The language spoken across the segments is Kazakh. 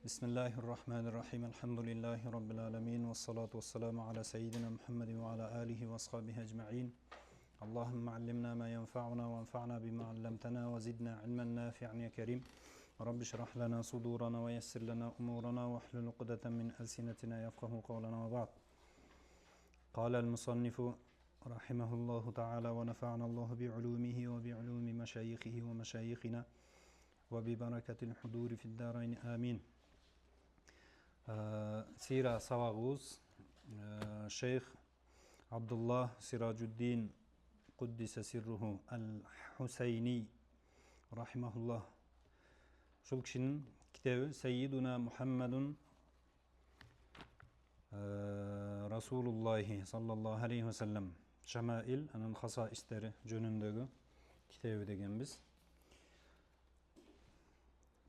Bismillahirrahmanirrahim. Elhamdülillahi Rabbil alemin. Vessalatu vesselamu ala seyyidina Muhammedin ve ala alihi ve ashabihi ecma'in. Allahümme allimna ma yenfa'una ve enfa'na bima allamtana ve zidna ilmen nafi'an ya kerim. Rabbi şrah lana sudurana ve yessir lana umurana ve hlul uqdeten min elsinetina yafkahu kavlana ve ba'd. Kâle el-musannifu rahimahullahu ta'ala ve nefa'anallahu bi'ulumihi ve bi'ulumi meşayihihi ve meşayihina ve bi berekatil huduri fid darayn amin. Sira sabagımız Şeyh Abdullah Siracuddin Kuddise Sirruhu el-Huseyni rahimahullah. Şol kişinin kitabı Seyyiduna Muhammedun Resulullah sallallahu aleyhi ve sellem Şemail anın hasaisleri jönündögü kitabı degen biz.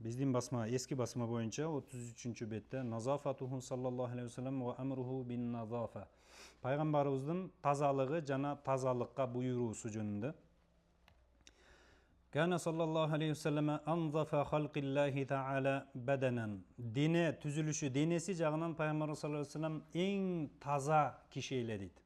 Bizden basma, eski basma boyunca 33. bette nazafatuhu sallallahu aleyhi ve sellem ve emruhu bin nazafa. Peygamberimizin tazalığı jana tazalıkka buyurusu jönünde. Kana sallallahu aleyhi ve sellem anzafa halqillahi ta'ala bedenen. Dine tüzülüşü, denesi jagынан Peygamberimiz sallallahu aleyhi ve sellem en taza kişiyle deydi.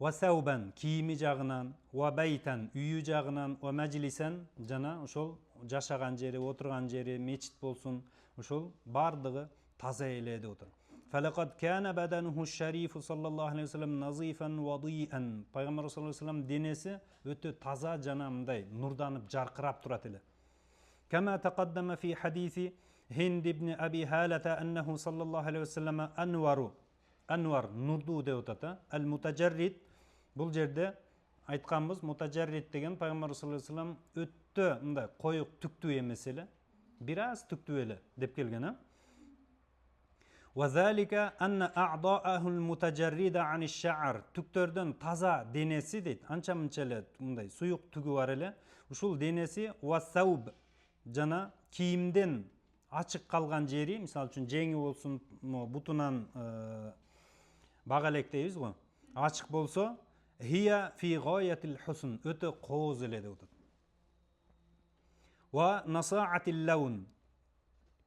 Ve sevben kiyimi jagынан, ve beyten üyü jagынан, ve meclisen jana ошол жашаган жери, отурган жери, мечит болсун, ошол бардыгы таза эле деп отур. Фалакад кана бадануху шарифу саллаллаху алейхи ва саллям назифан вадиан. Пайгамбар саллаллаху алейхи ва саллям денеси өтө таза жана мындай нурданып, жаркырап турат эле. Кама тaqaddama fi hadisi Hind ibn Abi Halata annahu sallallahu aleyhi ve sellem anwar nurdu деп атат. Al-mutajarrid бул жерде айтканбыз, мутажаррид деген Пайгамбар саллаллаху алейхи ва саллям өттө мындай коюк түктүү эмес эле, бираз түктүү эле деп келген, а? Wa zalika anna a'da'ahu al-mutajarrida 'an ash-sha'r. Түктөрдөн таза денеси дейт. Анча мынча эле мындай суюк түгү бар эле. Ушул денеси wa thawb жана кийимден ачык калган жери, мисалы үчүн жеңи болсун, бутунан бага элек дейбиз го. Ачык болсо Hiya fi gayatil husn, öte qoz ele деп атат. Wa nasa'atil lawn,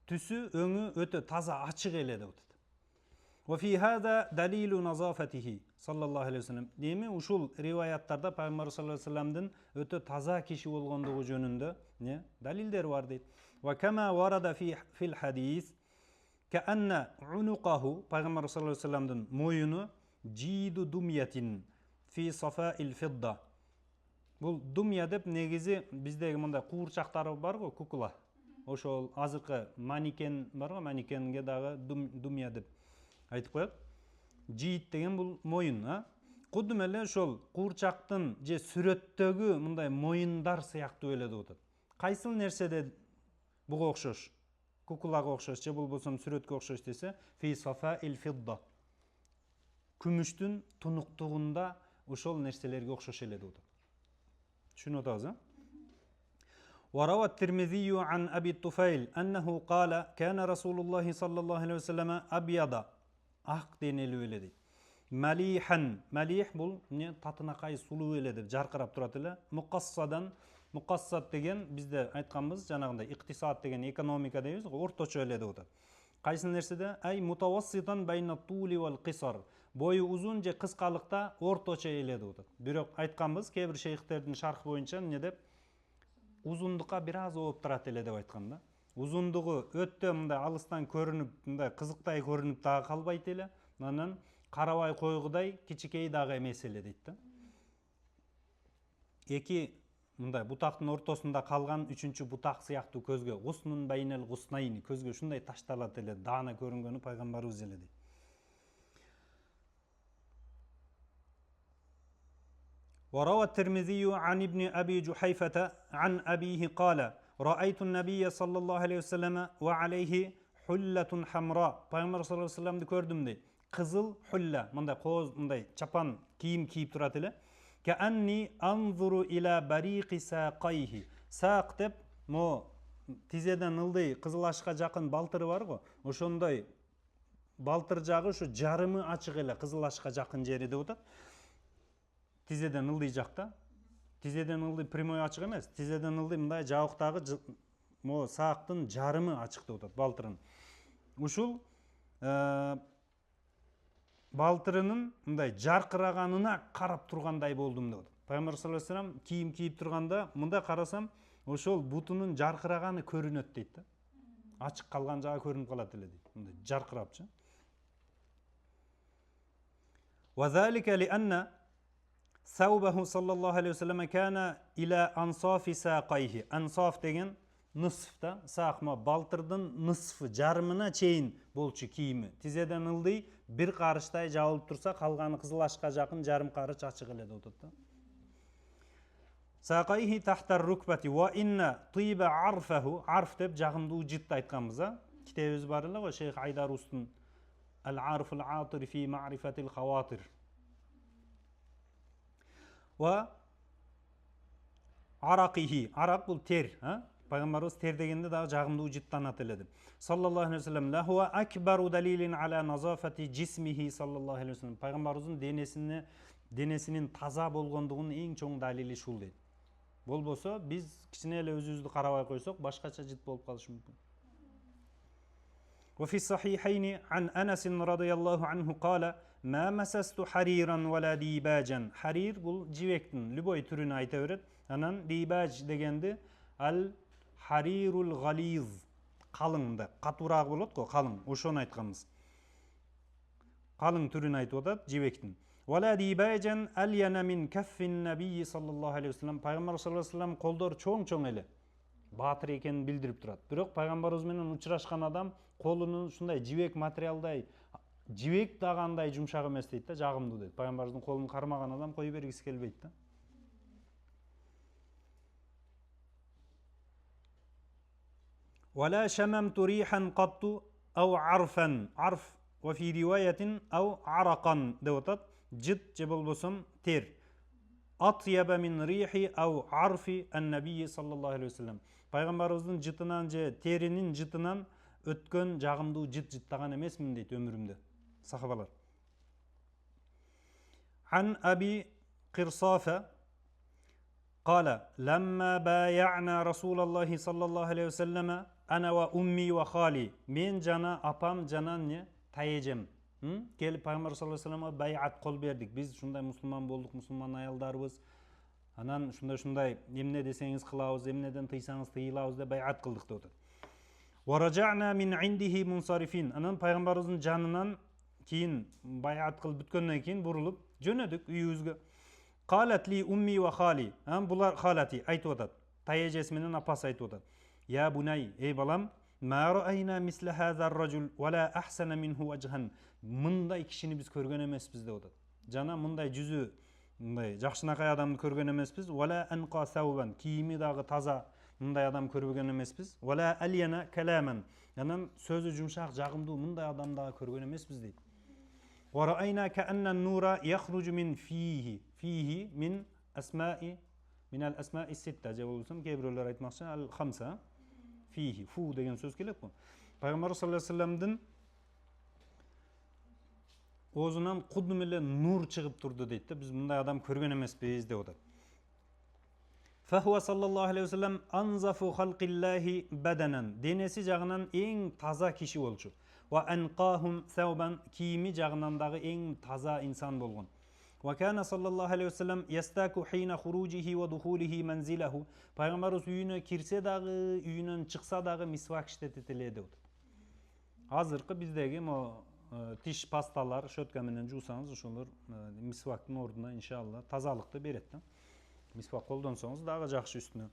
түсү өңү өтө таза ачык эле деп атат. Wa fi hada dalilu nazafatihi sallallahu aleyhi ve sellem. Деми ушул риваяттарда Пайгамбар саллаллаху алейхи ва салламдын өтө таза киши болгондугу жөнүндө далилдер бар дейт. Wa kama warada fil hadis ka'anna unuqahu, Пайгамбар саллаллаху алейхи ва салламдын моюну jidu dumyatin fi safa'il fidda. Бул думя деп негизи биздеги мындай куурчактары бар го, кукла. Ошол азыркы манекен бар го, манекенге дагы думя деп айтып коет. Жиит деген бул моюн, а? Кудум эле ошол куурчактын же сүрөттөгү мындай моюндар сыяктуу эле деп атат. Кайсыл нерседе буга окшош? Куклага окшош же болбосо сүрөткө окшош десе, fi safa'il fidda. Күмүштүн тунуктугунда ошол нерселерге окшош эле деп атат. Түшүнүп атабыз, а? وروى الترمذي عن أبي الطفيل أنه قال كان رسول الله صلى الله عليه وسلم أبيض ак денелүү эле дейт. Малихан, малих бул татынакай сулуу эле деп жаркырап турат эле. Мукассад деген бизде айтканбыз, жанагындай иктисад деген экономика дейбиз го, орточо эле деп атат. Кайсы нерседе? Ай мутавасситан байна тули вал кисар. Бою узун же кыскалыкта орточо эле деп атат. Бирок айтканбыз, кээ бир шейхтердин шарх боюнча эмне деп узундукка бир аз ооп турат эле деп айткан да. Узундугу өттө мындай алыстан көрүнүп, мындай кызыктай көрүнүп дагы калбайт эле. Анан карабай койгудай кичикей дагы эмес эле дейт да. Эки мындай бутактын ортосунда калган үчүнчү бутак сыяктуу көзгө гуснун байнел гуснайни, көзгө ушундай ташталат эле, даана көрүнгөнү пайгамбарыбыз эле дейт. وروى الترمذي عن ابن أبي جحيفة عن أبيه قال رأيت النبي صلى الله عليه وسلم وعليه حلة حمراء. Пайгамбар саллаллаху алейхи ва салламды көрдүм дейт. Кызыл хулла, мындай коз, мындай чапан кийим кийип турат эле. Каанни анзуру ила бариqi сaqайhi. Сaq деп, мо тизеден ылдый кызыл ашка жакын балтыры бар го, ошондой балтыр жагы ушу жарымы ачык эле кызыл ашка жакын жери деп атат. Тизеден ылдый жакта, тизеден ылдый прямой ачык эмес, тизеден ылдый мындай жабыктагы mo саактын жарымы ачык деп атат балтырын. Ушул балтырынын мындай жаркыраганына карап тургандай болдум деп атат. Пайгамбар саллаллаху алейхи вассалам кийим кийип турганда мында карасам ошол бутунун жаркыраганы көрүнөт дейт да. Ачык калган жагы көрүнүп калат эле дейт. Мындай жаркырапчы. وذلك لأن ثوبه صلى الله عليه وسلم كان إلى أنصاف ساقيه. أنصاف деген нысфта, сақма балтырдын нысфы жарымына чейин болчу кийими. Тизеден ылдый бир карыштай жабылып турса, калганы кызыл ашка жакын жарым карыч ачык эле деп атат да. Сақайхи тахтар рукбати ва инна тиба арфаху, арф деп жагымдуу жит айтканбыз а. Китебибиз бар эле го Шейх Айдар Устун Al-Arf al-Atir fi ma'rifati al-Khawatir. Wa araqihi, araq bul ter, Пайгамбарыбыз тер дегенде дагы жагымдуу життанат эле деп. Саллаллаху алейхи ва саллям ла хуа акбару далилин ала назафати жисмихи саллаллаху алейхи ва саллям. Пайгамбарыбыздын денесинин таза болгондугунун эң чоң далили ушул дейт. Болбосо биз кичине эле өзүбүздү карабай койсок башкача жит болуп калышы мүмкүн. وفي الصحيحين عن أنس رضي الله عنه قال ما مسست حريرا ولا ديباجا. حرير бул жибектин любой түрүнө айта берет. Анан дибаж дегенди ал харирул гализ, калың, катуураак болот го, калың, ошону айтканбыз. Калың түрүн айтып атат жибектин. Вала дибажан альяна мин каффин набий саллаллаху алейхи ва саллям. Пайгамбар саллаллаху алейхи ва саллям колдор чоң эле. Батыр экенин билдирип турат. Бирок пайгамбарыбыз менен учурашкан адам колунун ушундай жибек материалдай, жибек дагандай жумшак эмес дейт да, жагымдуу дейт. Пайгамбарыбыздын колун кармаган адам кое бергиси келбейт да. ولا شممت ريحا قط أو عرفا عرف وفي رواية أو عرقا деп атат. Жит же болбосом тер. أطيب من ريح أو عرف النبي صلى الله عليه وسلم. Пайгамбарыбыздын жытынан же теринин жытынан өткөн жагымдуу жит жыттаган эмесмин дейт өмүрүмдө. Сахабалар. عن أبي قرصافة قال لما بايعنا رسول الله صلى الله عليه وسلم أنا وأمي وخالي. Мен жана апам жанан не тайежем. Келип Пайгамбар саллаллаху алейхи ва салламга байат кол бердик. Биз ушундай мусулман болдук, мусулман аялдарыбыз. Анан ушундай эмне десеңиз кылабыз, эмнеден тыйсаңыз тыйылабыз деп байат кылдык деп атат. Wa raja'na min 'indihi munsarifin. Анан Пайгамбарыбыздын жанынан кийин байат кылып бүткөндөн кийин бурулуп жөнөдүк үйүбүзгө. Qalat li ummi wa khali. Булар халати айтып атат. Тайежеси менен апасы айтып атат. Я бунай, эй балам, ма раайна мисла хазар ражул вала ахсана минху вajhan. Мындай кишини биз көргөн эмеспиз деп атат. Жана мындай жүзү мындай жакшынакай адамды көргөн эмеспиз. Вала анqa саубан, кийими дагы таза мындай адам көргөн эмеспиз. Вала алияна каламан. Анан сөзү жумшак, жагымдуу мындай адам дагы көргөн эмеспиз дейт. Ва раайна каанна нура яхруju min fihi min asma'i min al-asma'i sitta. же болсом кээ бирөөлөр айтмакчы al-khamsa. Fihi, фу деген сөз келет бу. Пайгамбар саллаллаху алейхи ва салламдын оозунан кудум эле нур чыгып турду дейт да. Биз мындай адам көргөн эмеспиз деп атат. Фахуа саллаллаху алейхи ва саллам анзафу халқиллахи баданан. Денеси жагынан эң таза киши болчу. Ва анqahum thawban, кийими жагынан дагы эң таза инсан болгон. وكان صلى الله عليه وسلم يستاك حين خروجه ودخوله منزله. Пайгамбарыбыз үйүнө кирсе дагы, үйүнөн чыкса дагы мисвак иштетет эле деп. Азыркы биздеги тиш пасталар, шөткө менен жуусаңыз, ошолор мисвактын ордуна иншалла тазалыкты берет да. Мисвак колдонсоңуз дагы жакшы үстүнө.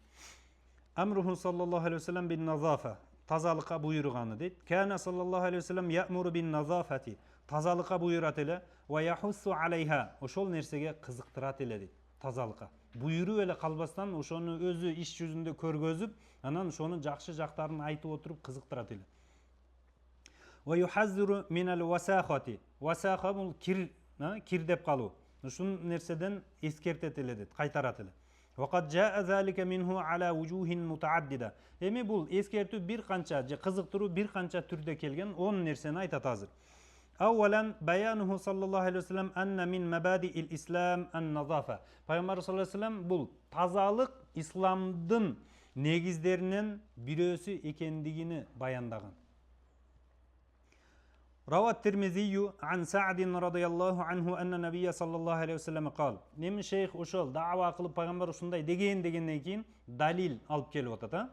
Амруху саллаллаху алейхи ва саллям бин назафа. Тазалыкка буйруганы дейт. Кана саллаллаху алейхи ва саллям я'муру бин назафати. Тазалыкка буйрат эле. Ва яхуссу алейха. Ошол нерсеге кызыктырат эле дейт. Тазалыкка буйруп эле калбастан ошону өзү иш жүзүндө көргөзүп, анан ошонун жакшы жактарын айтып отуруп кызыктырат эле. Ва юхаззиру минал васахати. Васаха бул кир деп калуу. Ушун нерседен эскертет эле дейт, кайтарат эле. Вaqad jaa zalika minhu ala wujuhin mutaaddida. Эми бул эскертүү бир канча же кызыктыруу бир канча түрдө келген 10 нерсени айтат азыр. Аввалан баянуху саллаллаху алейхи ва саллям анна мин мабади'ил ислам ан-назафа. Пайгамбар саллаллаху алейхи ва саллям бул тазалык исламдын негиздеринен бирөөсү экендигини баяндаган. روى الترمذي عن سعد رضي الله عنه أن النبي صلى الله عليه وسلم قال نemi şeyh ошол дава кылып пайгамбар ушундай дегенден кийин далил алып келип атат.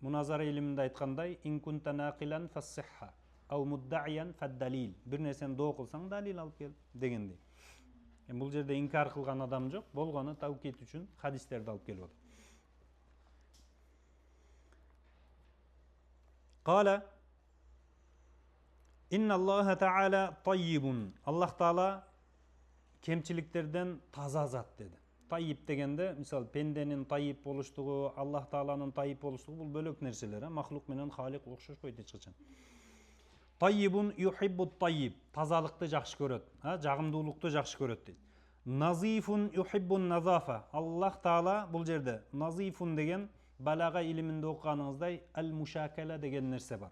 Munazara ilminde aytkандай in kunta naqilan fas-sihha aw mudda'iyan fad-dalil. Bir nersени доо кылсаң далил алып кел дегендей. Бул жерде инкар кылган адам жок, болгону тавкид үчүн хадистерди алып келип атат. Qala Inna Allah Ta'ala tayyibun. Allah Ta'ala kemçiliklerden taza zat dedi. Tayyip degende misal pendenin tayyip boluştuğu, Allah Ta'ala'nın tayyip boluştuğu bul bölök nerseler, mahluk menen halik okşoşpойт эч качан. Tayyibun yuhibbut tayyib. Tazalıkты жакшы көрөт, жагымдуулукту жакшы көрөт дейт. Nazifun yuhibbun nazafa. Allah Ta'ala bul жерде nazifun деген балага илиминде окуганыңыздай al-mushakala деген нерсе бар.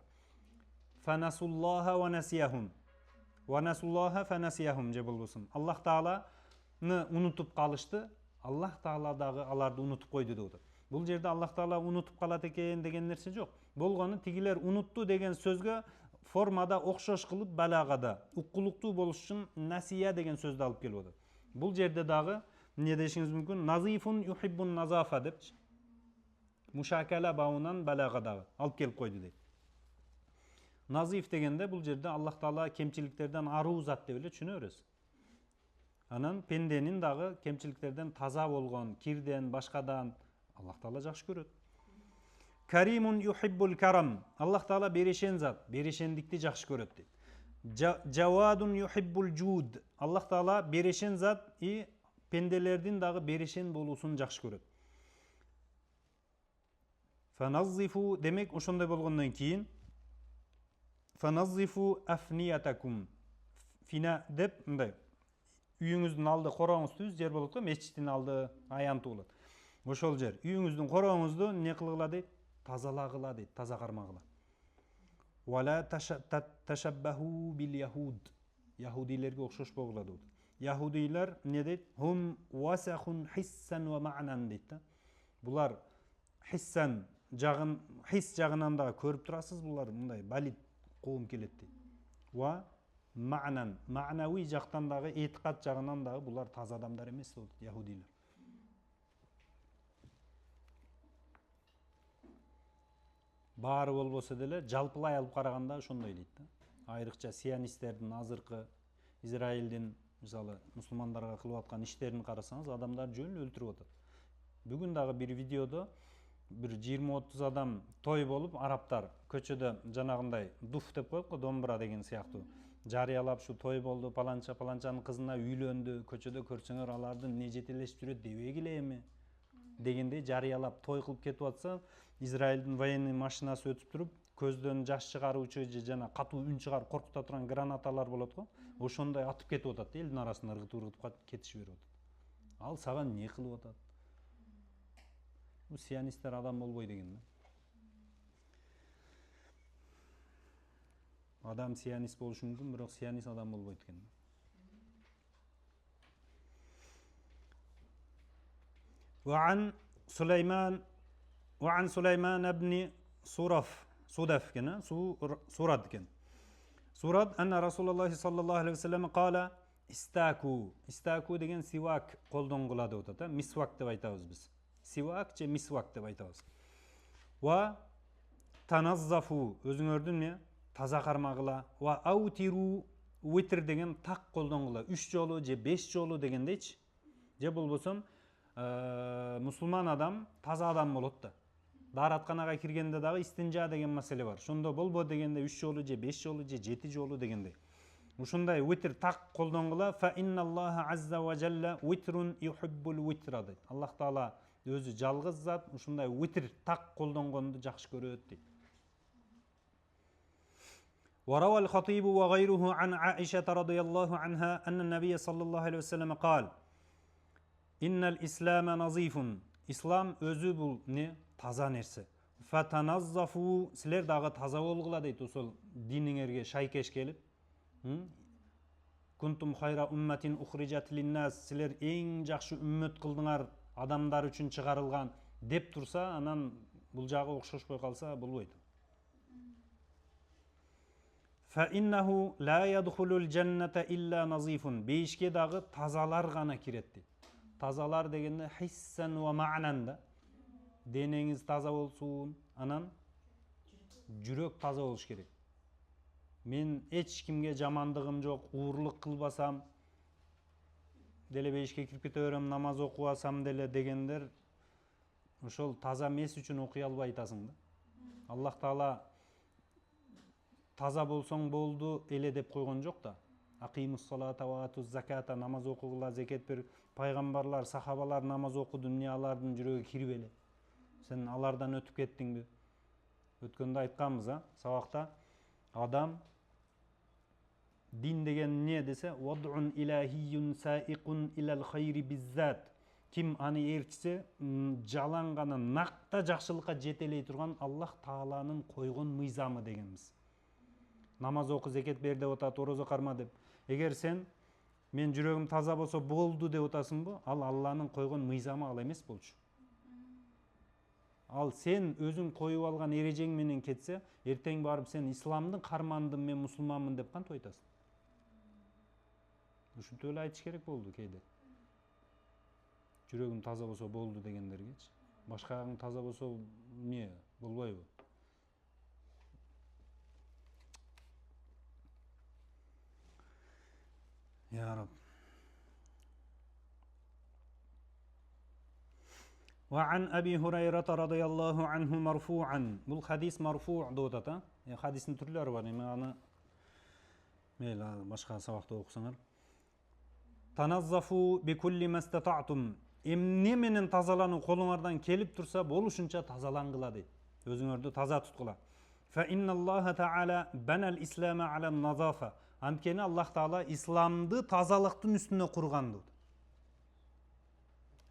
Fanasullaha ve nasiyahum. Ve nasullaha fenasiyahum je bolбосун. Allah Ta'ala'ны unutup kalıştı. Allah Ta'ala dagы аларды unutup koydu dedi. Bul жерде Allah Ta'ala unutup kalat eken деген нерсе жок. Болгону тигилер unuttu деген сөзгө формада окшош кылып балагада уккулуктуу болуш үчүн насия деген сөздү алып келип атат. Бул жерде дагы эмне дешиңиз мүмкүн? Назифун юхиббун назафа деп мушакала бабынан балагадагы алып келип койду дейт. Nazif degende bul жерде Allah Taala kemçiliklerden aruu zat деп эле түшүнөбүз. Анан пенденин дагы кемчиликтерден таза болгон, кирден, башкадан Allah Taala жакшы көрөт. Каримун юхиббул карам. Allah Taala берешен зат, берешендикти жакшы көрөт дейт. Жавадун юхиббул жуд. Allah Taala берешен зат и пенделердин дагы берешен болуусун жакшы көрөт. Фаназзифу демек ошондой болгондон кийин Fanazzifu afniyatakum. Fina деп мындай. Үйүңүздүн алды короңуз түз жер болот го, мечиттин алды аянты болот. Ошол жер. Үйүңүздүн короңузду эмне кылгыла дейт? Тазалагыла дейт, таза кармагыла. Wala tashabbahu bil yahud. Yahudilерге окшошпогула дейт. Yahudилер эмне дейт? Hum wasahun hissan wa ma'nan дейт да. Булар hissan жагын, his жагынан да көрүп турасыз, булар мындай балит коом келет дейт. Ва ма'нан, ма'нави жактан дагы, этикат жагынан дагы булар таза адамдар эмес дейт яһудилер. Баары болбосо деле жалпылай алып караганда ошондой дейт да. Айрыкча сионисттердин азыркы Израилдин мисалы мусулмандарга кылып аткан иштерин карасаңыз, адамдар жөн өлтүрүп атат. Бүгүн дагы бир видеодо bir 20-30 adam toy bolup Araplar köçödө жанагындай дуф деп коет го, домбура деген сыяктуу жарыялап şu toy болду, паланчанын кызына үйлөндү, көчөдө көрсөңөр аларды эмне жетелешип жүрөт дебегиле эми дегендей жарыялап той кылып кетип атса, Израилдин военный машинасы өтүп туруп, көздөн жаш чыгаруучу же жана катуу үн чыгарып коркута турган гранаталар болот го, ошондой атып кетип атат, элдин арасында ыргытып кетишип берип атат. Ал сага эмне кылып атат? Bu siyonistler adam bolбой деген. Adam siyonist болушу мүмкүн, бирок siyonist адам болбойт экен. وعن سليمان بن صدف كنا سورد كن سورد أن رسول الله صلى الله عليه وسلم قال استاكو деген сивак колдонгула деп атат, мисвак деп айтабыз биз. Sivak же misvak деп айтабыз. Ва таназзафу өзүңөрдүн эмне таза кармагыла. Ва аутиру витр деген так колдонгула. 3 жолу же 5 жолу дегендейчи. Же болбосо мусулман адам таза адам болот да. Дааратканага киргенде дагы истинжа деген маселе бар. Шондо болбо дегенде 3 жолу же 5 жолу же 7 жолу дегендей. Ушундай витр так колдонгула. Фа инналлаха азза ва жалла витрун юхиббул витра дейт. Аллах Таала өзү жалгыз зат, ушундай витр так колдонгонду жакшы көрөт дейт. وروى الخطيب وغيره عن عائشة رضي الله عنها أن النبي صلى الله عليه وسلم قال إن الإسلام نظيف. İslam özü бул не таза нерсе. Фатаназзафу, силер дагы таза болгула дейт, ошол диниңерге шайкеш келип. Кунтум хайра умматин ухрижат линнас, силер эң жакшы үммөт кылдыңар, адамдар үчүн чыгарылган. деп турса, анан бул жагы окшошпой калса болбойт. فَإِنَّهُ لَا يَدْخُلُ الْجَنَّةَ إِلَّا نَظِيفٌ. Бейишке дагы тазалар гана кирет дейт. Тазалар дегенде хиссен ва ма'нан да. Денеңиз таза болсун, анан жүрөк таза болуш керек. Мен эч кимге жамандыгым жок, уурлук кылбасам деле бейишке кирип кете берем, намаз окубасам деле дегендер ошол таза эмес үчүн окуй албай атасың да. Аллах Таала таза болсоң болду эле деп койгон жок да. Акимус салата ва атуз заката, намаз окугула, зекет бер. Пайгамбарлар, сахабалар намаз окуду, эмне алардын жүрөгү кирип эле. Сен алардан өтүп кеттиңби? Өткөндө айтканбыз, сабакта адам дин деген эмне десе, вад'ун илахиюн саиқун илал хайри bizзат. Ким аны ээрчисе, жалаң гана накта жакшылыкка жетелей турган Аллах Тааланын койгон мыйзамы дегенбиз. Намаз оку, зекет бер деп атат, орозо карма деп. Эгер сен мен жүрөгүм таза болсо болду деп атасыңбы, ал Алланын койгон мыйзамы ал эмес болчу. Ал сен өзүң коюп алган эрежең менен кетсе, эртең барып сен исламдын кармандым, мен мусулманмын деп кантип айтасың? Ушинтип эле айтыш керек болду кейде. Жүрөгүм таза болсо болду дегендергечи. Башкагың таза болсо эмне болбойбу? Ya Rab. وعن أبي هريرة رضي الله عنه مرفوعا. Бұл хадис марфу деп атат. Хадистин түрлөрү бар. Мен аны башка сабакта окусаңар. Таназзафу бикулли мастатa'tum. Эмне менен тазалануу колуңардан келип турса, болушунча тазалангыла дейт. Өзүңөрдү таза туткула. Fa innallaha ta'ala banal islama 'ala an-nazafa. Анткени Аллах Таала исламды тазалыктын үстүнө курган дейт.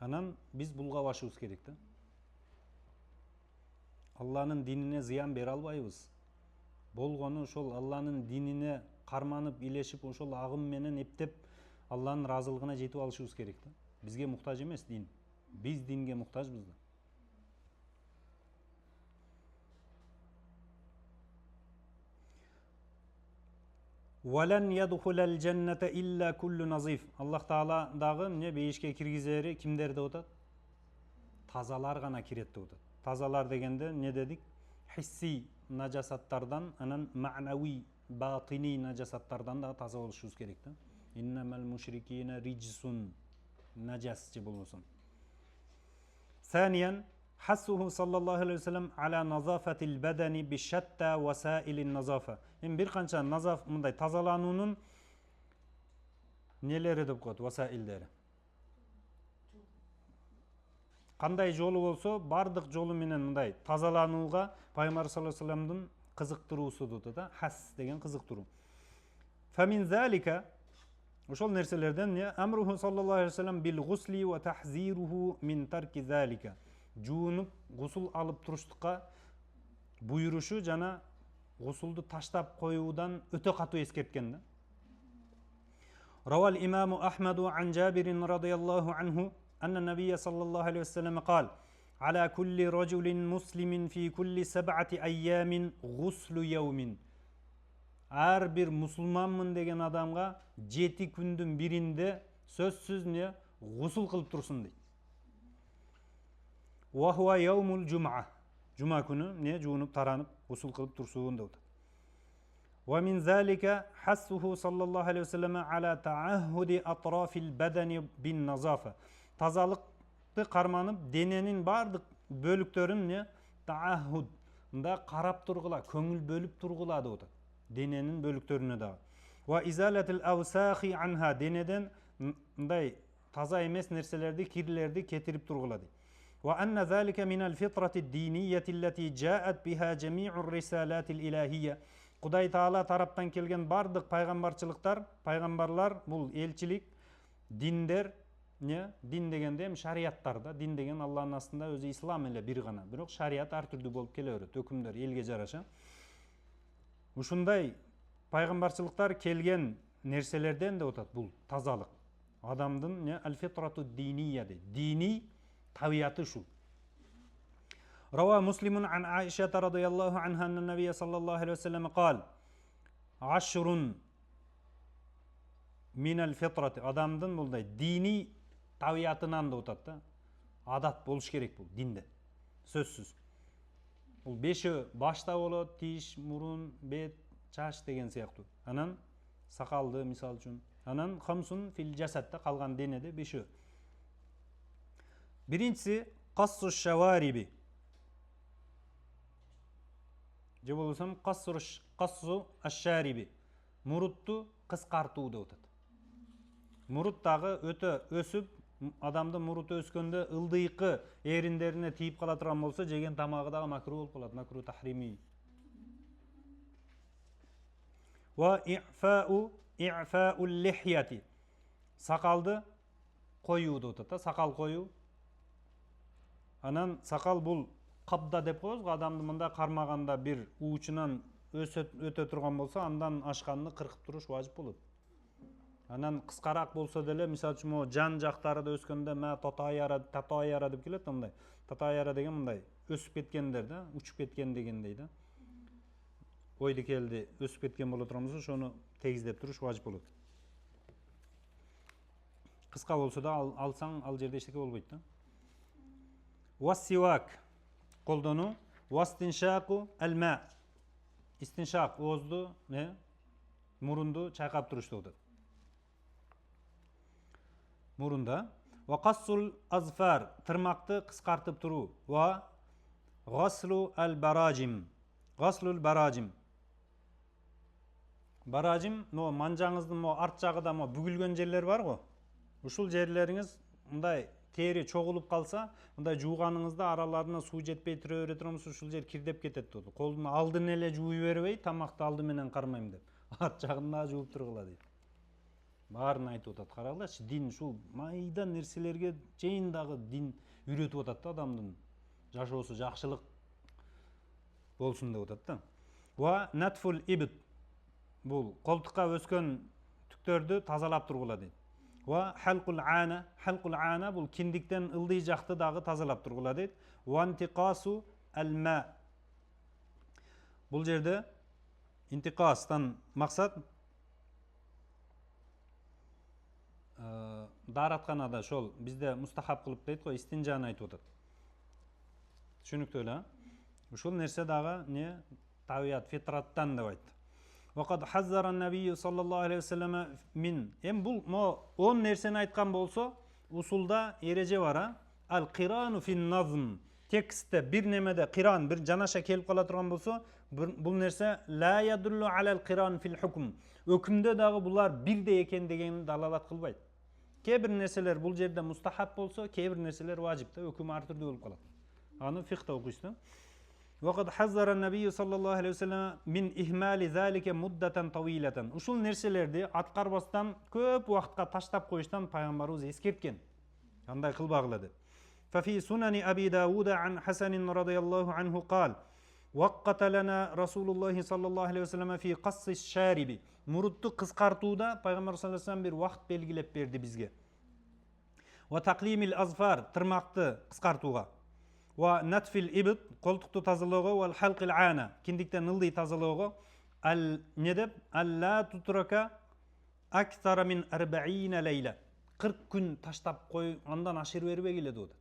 Анан биз булга башыбыз керек да. Алланын динине зыян бере албайбыз. Болгону ошол Алланын динине карманып, илешип, ошол агым менен эптеп Алланын разылыгына жетип алышыбыз керек да. Бизге муктаж эмес дин. Биз динге муктажбыз да. Валан ядхулал джанната илля куллу назиф. Аллах Таала дагы эмне бейишке киргизери кимдер деп атат? Тазалар гана кирет деп атат. Тазалар дегенде эмне дедик? Хисси нажасаттардан, анан ма'нави, батини нажасаттардан да таза болушубуз керек да. Иннамал мушрикина риджсун, нажасчы болбосун. Саниян حثه صلى الله عليه وسلم على نظافة البدن بشتى وسائل النظافة. Bir kança nazaf мындай тазалануунун нелери деп коет, васаилдери. Кандай жолу болсо, бардык жолу менен мындай тазаланууга Пайгамбар саллаллаху алейхи вассаламдын кызыктыруусу дейт да, хас деген кызыктыруу. Фамин залика ошол нерселерден не амруху саллаллаху алейхи вассалам бил гусли ва тахзируху мин тарки залика. Жуунуп, гусул алып туруштукка буйрушу жана гусулду таштап коюудан өтө катуу эскерткен да. Равал имаму Ахмаду ан Жабирин радияллаху анху анна набия саллаллаху алейхи вассалам قال على كل رجل مسلم في كل 7 أيام غسل يوم. Ар бир мусулманмын деген адамга 7 күндүн биринде сөзсүз не гусул кылып турсун дейт. وهو يوم الجمعة. Жума күнү не жуунуп таранып гусул кылып турсун дейт. ومن ذلك حثه صلى الله عليه وسلم على تعهد أطراف البدن بالنظافة. Тазалыкты карманып, дененин бардык бөлүктөрүн не таахуд мында карап тургула, көңүл бөлүп тургула деп атат. Дененин бөлүктөрүнө да. Ва изалатил авсахи анха, денеден мындай таза эмес нерселерди, кирлерди кетирип тургула дейт. وأن ذلك من الفطرة الدينية التي جاءت بها جميع الرسالات الإلهية. Кудай Таала тараптан келген бардык пайгамбарчылыктар, пайгамбарлар, бул элчилик, диндер, не, дин дегенде эми шарияттар да, дин деген Алланын астында өзү ислам эле бир гана, бирок шарият ар түрдүү болуп келе берет, өкүмдөр элге жараша. Ушундай пайгамбарчылыктар келген нерселерден деп атат бул тазалык. Адамдын не аль-фитрату динийя дейт. Дини табияты ушул. روى مسلم عن عائشة رضي الله عنها أن النبي صلى الله عليه وسلم قال عشر من الفطرة адамдын мындай дини табиятынан да өтат да. Адат болуш керек бул динде. Сөзсүз. Бул бешөө башта болот, тиш, мурун, бет, чач деген сыяктуу. Анан сакалды мисал үчүн. Анан хамсун фил жасатта калган денеде бешөө. Биринчиси кассу шавариби. Же болсом кассу ашшариби. Мурутту кыскартуу деп атат. Мурут дагы өтө өсүп, адамдын муруту өскөндө ылдыйкы эриндерине тийип кала турган болсо, жеген тамагы дагы макру болуп калат, макру тахрими. Ва i'fa'u лихьяти. Сакалды коюу деп атат, сакал коюу. Анан сакал бул кабда деп коебуз, адамды мында кармаганда бир уучунан өтө турган болсо, андан ашканды кыркып туруш важип болот. Анан кыскараак болсо деле, мисалы үчүн жан жактарында өскөндө татуаяра деп келет, мындай. Татуаяра деген мындай өсүп кеткендер да, учуп кеткен дегендей да. Ойду келди, өсүп кеткен боло турган болсо, ошону тегиздеп туруш важип болот. Кыска болсо да алсаң, ал жерде эчтеке болбойт да. Вассивак колдонуу, вастиншаку алма. Истиншак оозду, мурунду чайкап туруш деп атат. Мурунда. Ва кассул азфар, тырмакты кыскартып туруу. Ва гаслу ал-баражим. Гаслул баражим. Баражим, манжаңыздын арт жагыда бүгүлгөн жерлер бар го. Ушул жерлериңиз мындай тери чогулуп калса, мындай жууганыңызда араларына суу жетпей түрө бере турганбыз, ушул жер кирдеп кетет деп. Колдун алдын эле жууй бербей, тамакты алды менен кармайм деп. Арт жагында жууп тургула дейт. Баарын айтып атат. Карагылачы, дин ушул майда нерселерге чейин дагы дин үйрөтүп атат да, адамдын жашоосу жакшылык болсун деп атат да. Ва натфул ибт. Бул колтукка өскөн түктөрдү тазалап тургула дейт. Ва халкул ана бул киндиктен ылдый жакты дагы тазалап тургула дейт. Ва интиқасу алма. Бул жерде интиқастан максат даратканада ошол бизде мустахаб кылып дейт го, истинжаны айтып атат. Түшүнүктүү эле? Ушул нерсе дагы табият, фитраттан деп айтты. Вакад хаззара an-nabiy sallallahu alayhi wasallam min. Бул 10 нерсени айткан болсо, усулда эреже бар, ал-qiranu fin-nazm. Текстте бир немеде qirан, бир жанаша келип кала турган болсо, бул нерсе la yadullu ala al-qiran fil-hukm. Өкүмдө дагы булар бирдей экен деген далалат кылбайт. Кээ бир нерселер бул жерде мустахаб болсо, кээ бир нерселер важип да, өкүм ар түрдүү болуп калат. Аны фикхта окуйсуз. وقد حذر النبي صلى الله عليه وسلم من إهمال ذلك مدة طويلة. Ушул нерселерди аткарбастан көп убакытка таштап коюштан пайгамбарыбыз эскерткен. Кандай кылбагыла деп. ففي سنن أبي داود عن حسن رضي الله عنه قال: وقت لنا رسول الله صلى الله عليه وسلم في قص الشارب. Мурутту кыскартууда пайгамбар саллаллаху алейхи вассалам бир вакыт белгилеп берди бизге. وتقليم الأظفار, тырмакты кыскартууга. Ва натфил ибт, колтукту тазалоого, вал халкил ана, киндиктен ылдый тазалоого, не деп, алла тутрака аксара мин 40 лейла. 40 күн таштап кой, андан ашыр бербегиле деп атат.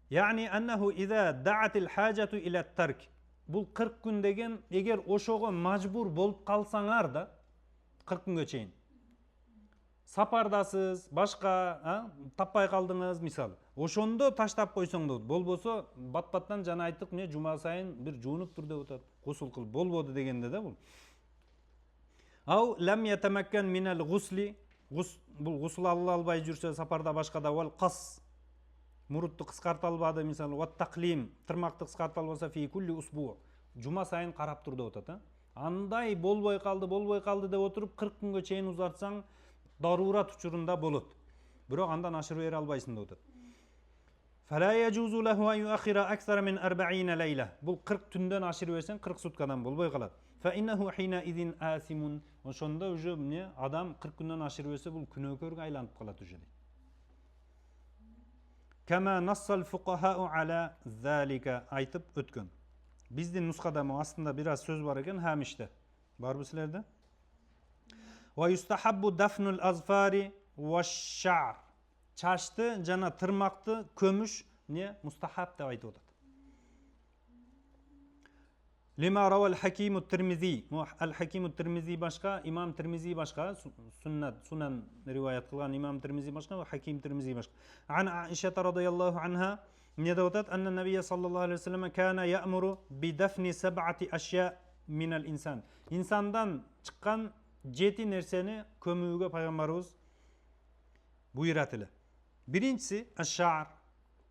Яни аннаху иза даатил хажату иля тарк. Бул 40 күн деген, эгер ошого мажбур болуп калсаңар да, 40 күнгө чейин. Сапардасыз, башка, таппай калдыңыз мисалы. Ошондо таштап койсоң да болбосо, бат-баттан жана айттык, жума сайын бир жуунуп тур деп атат. Гусул кыл болбоду дегенде да бул. Ау лам ятамаккан минал гусли, бул гусул ала албай жүрсө сапарда башкада, вал кас, мурутту кыскарта албады мисалы, ва таклим, тырмакты кыскарта албаса фи кулли усбу, жума сайын карап тур деп атат. Андай болбой калды деп отуруп 40 күнгө чейин узартсаң, дарурат учурунда болот. Бирок андан ашыр бере албайсың деп атат. Фала яжузу лаху ан юахира аксара мин 40 лейла. Бул 40 түндөн ашыр берсең 40 суткадан болбой калат. Фа иннаху хина идин асимун. Ошондо уже адам 40 күндөн ашыр берсе бул күнөөкөргө айланып калат уже. Kama nassal fuqaha'u ala zalika aytib o'tgan. Bizning nusxada aslında biraz söz var ekan ham işte. Var bu sizlerde? Ve yustahabbu dafnul azfari ve şa'r. Çaştı, jana tırmaktı, kömüş ne mustahab deb aytib o'tadi. Lima rawal Hakim Tirmizi. Al-Hakim Tirmizi başka, İmam Tirmizi başka, sunan rivayet kılgan İmam Tirmizi başka ve Hakim Tirmizi başka. An Aişe radıyallahu anha ne devotat enne Nebiye sallallahu aleyhi ve sellem kana ya'muru bi defni seb'ati eşya minel insan. İnsandan çıkan 7 nerseni kömüğüge Peygamberimiz buyuratili. Birincisi eş-şa'r,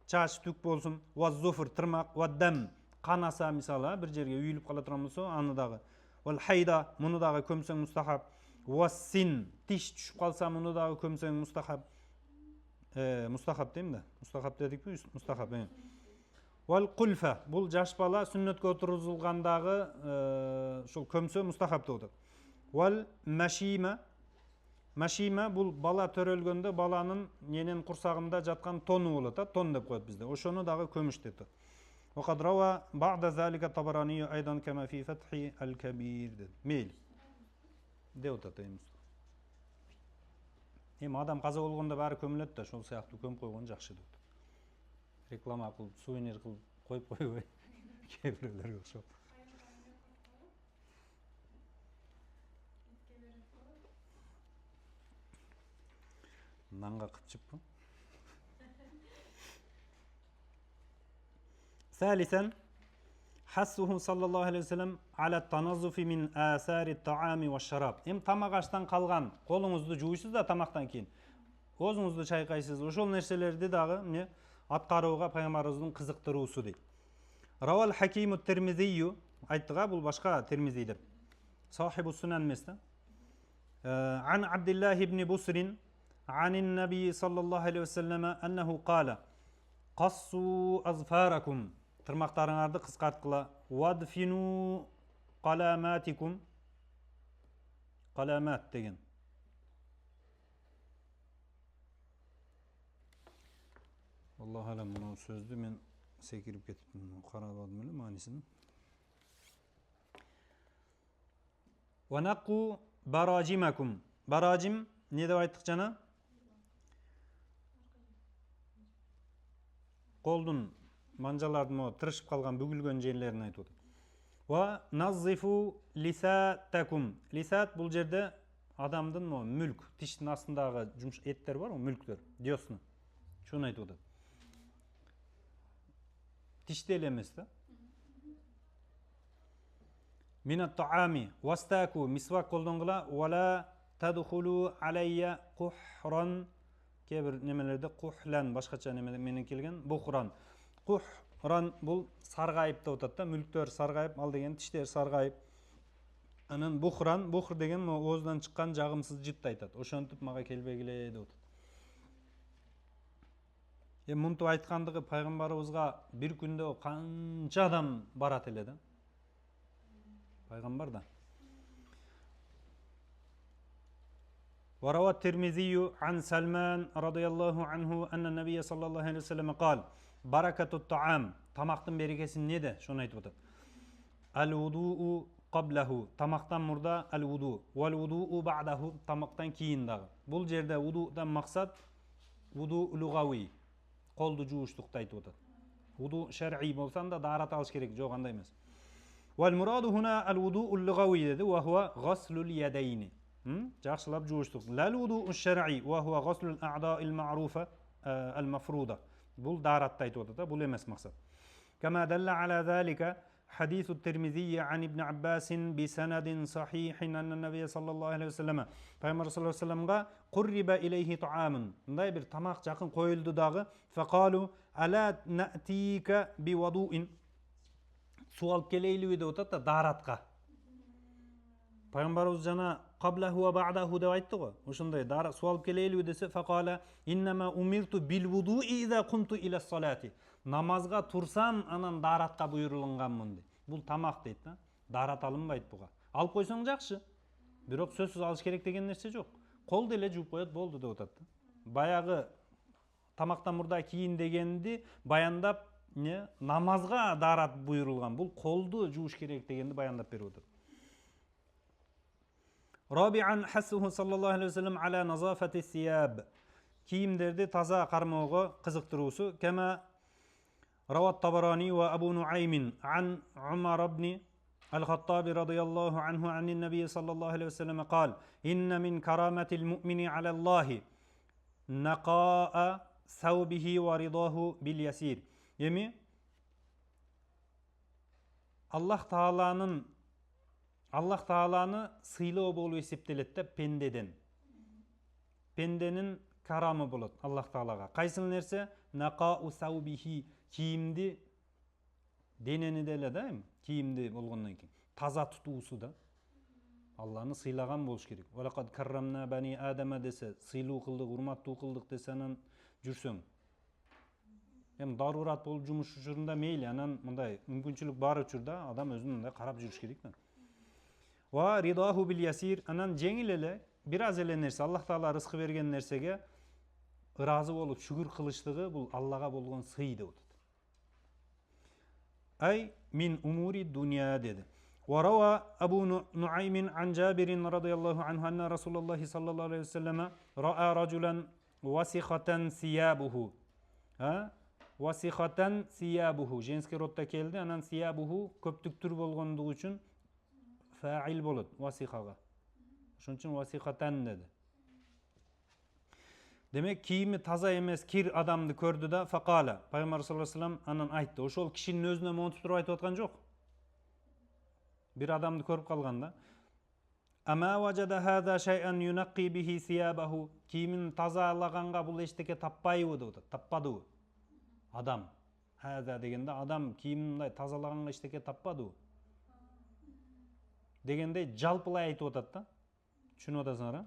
çaş tük bolsun, ve zufr tırmak, ve dem kanasa misala bir jerge üyülüp kala turan bolsa аны dagı. Vel hayda muну dagı kömseň mustahab. Ve sin tiş düşüp kalsa muну dagı kömseň mustahab. Mustahab deyim de. Mustahab dedik mi? Mustahab. Vel kulfa bul jaş bala sünnetke oturuzulgandagı şol kömse mustahab bolot. Vel maşima Maşima bul bala törölgöndө balanın yenen kursagында жаткан тону болот, тон деп коет бизде. Ошону дагы көмүш деп. وقد روى بعد ذلك الطبراني ايضا كما في فتح الكبير. Мейл. Деп атайбыз. Адам каза болгондо баары көмүлөт да, ошол сыяктуу көмүп койгон жакшы деп. Реклама кылып, сувенир кылып коюп койбой. Кээ-бирлерге окшоп. Nanga kıpçıp bu. Salisen hassuhu sallallahu aleyhi ve sellem ala tanazzufi min asari ta'ami ve şarab. Hem tamak aştan kalgan kolunuzdu juyuysuz da tamaktan keyin. Ozunuzdu çaykaysız. Oşol nerselerdi dagı ne? Atkaruga Peygamberimizin kızıktırıusu deydi. Rawal Hakim Tirmizi ayttıga bul başka Tirmizi'dir. Sahibu Sunan mesne. An Abdullah ibn Busrin عن النبي صلى الله عليه وسلم أنه قال قصوا أظفاركم tırmaklarınızı kıskarttılar وادفنوا قلاماتكم قلامات degen Allahu alem bunu sözdü men sekirip ketiptim karaladım ele manisini وَنَقُّوا بَرَاجِمَكُمْ barajim ne dep ayttık jana Koldun manjalardın o tırışıp kalgan bugülgön jerlerini aytып атат. Wa nazzifu lisatakum. Lisat bul jerde adamdın o mülk, tiştin astındagı etler var o mülktör, diyorsun. Şunu aytып атат. Tişte ele emes da. Minat ta'ami wastaku miswak koldongula wala tadkhulu alayya quhran Kebir nemelerde kuhlan başkaça nemeler menen kelgen buhran. Kuhran bul sargayıp da otat da mülktör sargayıp al degen tişler sargayıp. Anan buhran buhr degen o oozdan çıkkan jagımsız jıt aytat. Oşontup maga kelbegile деп otat. Мунтип айткандыгы пайгамбарыбызга bir күндө канча адам барат эле да. Пайгамбар да. وروى الترمذي عن سلمان رضي الله عنه أن النبي صلى الله عليه وسلم قال بركة الطعام тамактын берекеси неде? Шуну айтып атат. Al-wudu'u qablahu тамактан мурда al-wudu wal-wudu'u ba'dahu тамактан кийин дагы. Бул жерде wudu'дан максат wudu lugawi колду жууштукту айтып атат. Wudu şer'i болсаң да дарат алыш керек, жок андай эмес. Wal-muradu huna al-wudu'u lugawi dedi wa huwa ghaslul yadayni. Жақшылап жуыштық. Ләл-вуду ш-шар'i ва хуа ғаслул аъда'ил ма'руфа al-mafruda. Бұл даратты айтып отыр да, бұл емес мақсат. Кама далла аля залика حديث الترمذي عن ابن عباس بسند صحيح أن النبي صلى الله عليه وسلم Peygamber sallallahu aleyhi ve sellem'ga qurriba ilayhi ta'amun. Bunday bir tamaq жақын qoyuldu dağı. Faqalu ala na'tika bi wudu'in. Su alıp keleyli деп отат да даратқа. Peygamberimiz jana qablahu wa ba'dahu деп айтты го. Ошондой дара су алып келели десе фaqala innama umirtu bil wudu'i iza qumtu ila salati. Намазга турсам анан даратка буйрулганмын дейт. Бул тамак дейт да. Дарат алынбайт буга. Алып койсоң жакшы. Бирок сөзсүз алыш керек деген нерсе жок. Кол деле жууп коет болду деп атат. Баягы тамақтан мурда кийин дегенди баяндап намазга дарат буйрулган. Бул колду жууш керек дегенди баяндап берип отур. Рабиан хассуху саллаллаху алейхи ва саллям аля назафати сияб. Кийимдерди таза кармоого кызыктыруусу. Кама рават Табарани ва Абу Нуаймин ан Умар ибн الخطاب رضي الله عنه عن النبي صلى الله عليه وسلم قال إن من كرامة المؤمن على الله نقاء ثوبه ورضاه باليسير. Эми Аллах Тааланы сыйлоо болуп эсептелет да пендеден. Пенденин карамы болот Аллах Таалага. Кайсыл нерсе? Нақау саубихи, кийимди денени деле да эми кийимди болгондон кийин таза тутуусу да Алланы сыйлаган болуш керек. Валакад каррамна бани адама десе, сыйлуу кылдык, урматтуу кылдык десе анан жүрсөң. Эми дарурат болуп жумуш учурунда мейли, анан мындай мүмкүнчүлүк бар учурда адам өзүн мындай карап жүрүш керек да. Ва ридаху бил ясир, анан жеңил эле, бир аз эле нерсе, Аллах Таала рызкы берген нерсеге ыраазы болуп шүгүр кылыштыгы бул Аллага болгон сый деп атат. Ай мин умури дуния деди. وروى أبو نعيم عن جابر رضي الله عنه أن رسول الله صلى الله عليه وسلم رأى رجلا وسخة ثيابه وسخة ثيابه женский родта келди, анан ثيابه көптүктүр болгондугу үчүн фаил болот васихага. Ошон үчүн васихатан деди. Демек кийими таза эмес кир адамды көрдү да факала. Пайгамбар саллаллаху алейхи ва саллям анан айтты. Ошол кишинин өзүнө монтуп туруп айтып аткан жок. Bir adamды көрүп калганда ама важада хада шайан юнақи бихи сиябаху, кийимин тазалаганга бул эчтеке таппайбы деп атат. Таппадыбы? Адам. Хада дегенде адам кийимин мындай тазалаганга эчтеке таппадыбы? Дегенде жалпылай айтып атат да. Түшүнүп атасыңар, а?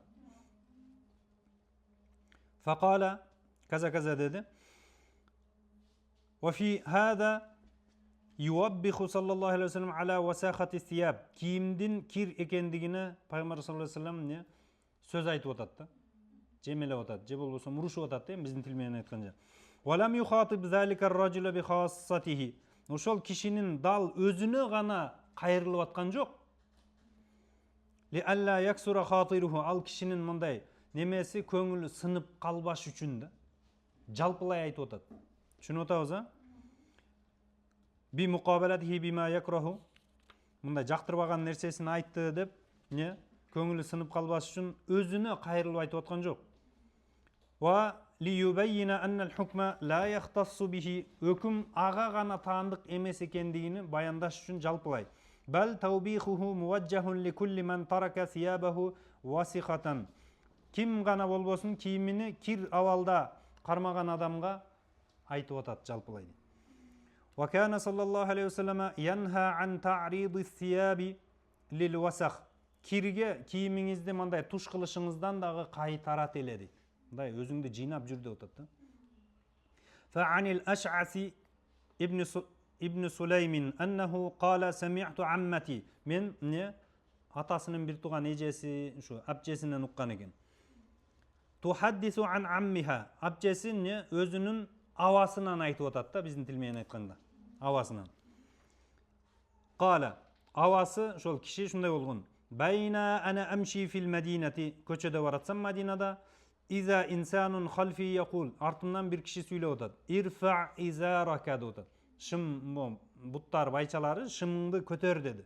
Факала каза деди. Ва фи хада юаббиху саллаллаху алейхи ва саллям аля васахати сияб. Кийимдин кир экендигине Пайгамбар саллаллаху алейхи ва саллям сөз айтып атат да. Жемелеп атат, же болбосо мурушуп атат да, биздин тил менен айтканда. Ва лам юхатиб залика ар-раджула би хассатихи. Ошол кишинин дал өзүнө гана кайрылып аткан жок. Ли алла яксура хатируху, ал кишинин мындай немеси көңүлү сынып калбаш үчүн да. Жалпылай айтып атат. Түшүнүп атабыз, а? Би мукабалатихи бима якраху, мындай жактырбаган нерсесин айтты деп, көңүлү сынып калбаш үчүн өзүнө кайрылып айтып аткан жок. Ва ли юбайина анна ал-хукма ла яхтассу бихи, өкүм ага гана таандык эмес экендигини баяндаш үчүн жалпылай. Бал таубихуху муважжахун ли кулли ман тарака сиябаху васихатан. Ким гана болбосун кийимини кир абалда кармаган адамга айтып атат, жалпылай. Ва кана саллаллаху алейхи ва саллям янха ан та'риди сияби лил васах. Кирге кийимиңизди мындай туш кылышыңыздан дагы кайтарат эле дейт. Мындай өзүңдү жыйнап жүр деп атат да. Фа анил аш'аси ибн Сулеймин аннаху кала сами'ту аммати. Мен атасынын бир туган эжеси, ушу апчесинен уккан экен. Тухаддису ан аммиха. Апчеси өзүнүн авасынан айтып атат да, биздин тил менен айтканда. Авасынан. Кала, авасы ошол киши шундай болгон. Байна ана амши фил Мадинати, көчөдө баратсам Мадинада, иза инсанун халфи якул, артымдан бир киши сүйлөп атат. Ирфа изарака деп атат. Шым буттар байчалары шымыңды көтөр деди.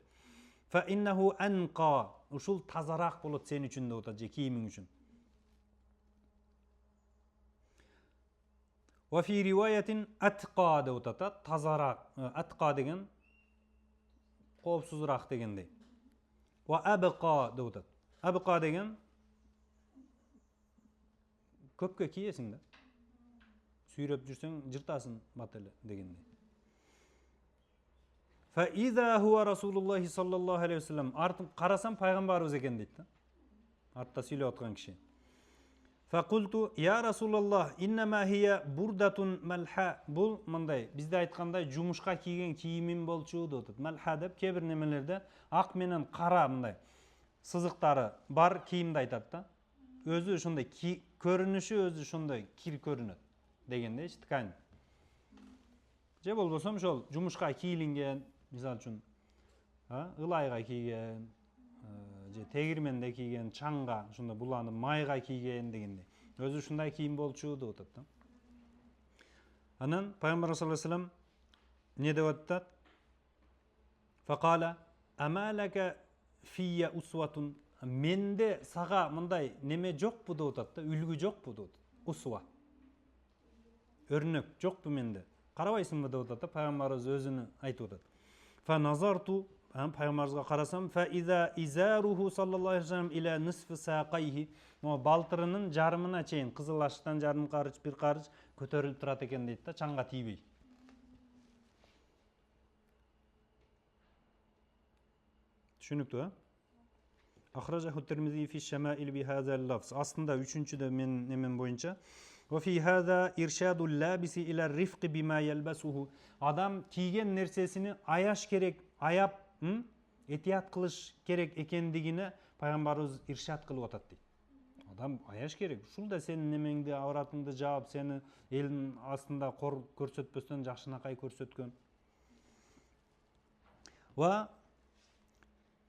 Фа иннаху анqa, ушул тазараак болот сен үчүн деп атат, же кийимиң үчүн. Ва фи риваятин атqa деп атат, тазараак. Атqa деген коопсузураак дегендей. Ва абqa деп атат. Абqa деген көпкө кийесиң да. Сүйрөп жүрсөң жыртасың бат эле дегендей. Фа иза хуа Расулуллахи саллаллаху алейхи ва саллям, артып карасам пайгамбарыбыз экен дейт да. Артта сүйлөп аткан киши. Фа култу я Расулаллах иннама хия бурдатун малха. Бул мындай бизде айткандай жумушка кийген кийимим болчу деп атат. Малха деп кээ бир немелерде ак менен кара мындай сызыктары бар кийимди айтат да. Өзү ошондой көрүнүшү өзү ошондой кир көрүнөт. дегенде ткань. Же болбосо ошол жумушка кийилинген, мисалы үчүн, ылайга кийген, же тегирменде кийген, чаңга, ошондо буланып майга кийген дегенде. Өзү ушундай кийим болчу деп атат да. Анан Пайгамбар саллаллаху алейхи вассалам не деп атат? Факала амалака фия усватун, менде сага мындай неме жокпу деп атат да, үлгү жокпу деп атат. Усва. Өрнөк жокпу менде. Карабайсыңбы деп атат да, Пайгамбарыбыз өзүнү айтып атат. Фа назарту, Пайгамбарыбызга карасам, фа иза изаруху саллаллаху алейхи вассалам иля нисфи сaqayhi, балтырынын жарымына чейин, кызылаштан жарым карыч, бир карыч көтөрүлүп турат экен дейт да, чаңга тийбей. Түшүнүктүү, Ахражаху Тирмизи фи шамаил би хазал лафз. Астында үчүнчүдө мен немен боюнча وفي هذا إرشاد اللابس إلى الرفق بما يلبسه. Адам кийген нерсесini аяш керек, аяп, этият кылыш керек экендигине пайгамбарыбыз иршат кылып атат дейт. Адам аяш керек. Ушул да сенин немеңди, авратыңды жаап, сени элдин астында кор көрсөтпөстөн жакшынакай көрсөткөн. Ва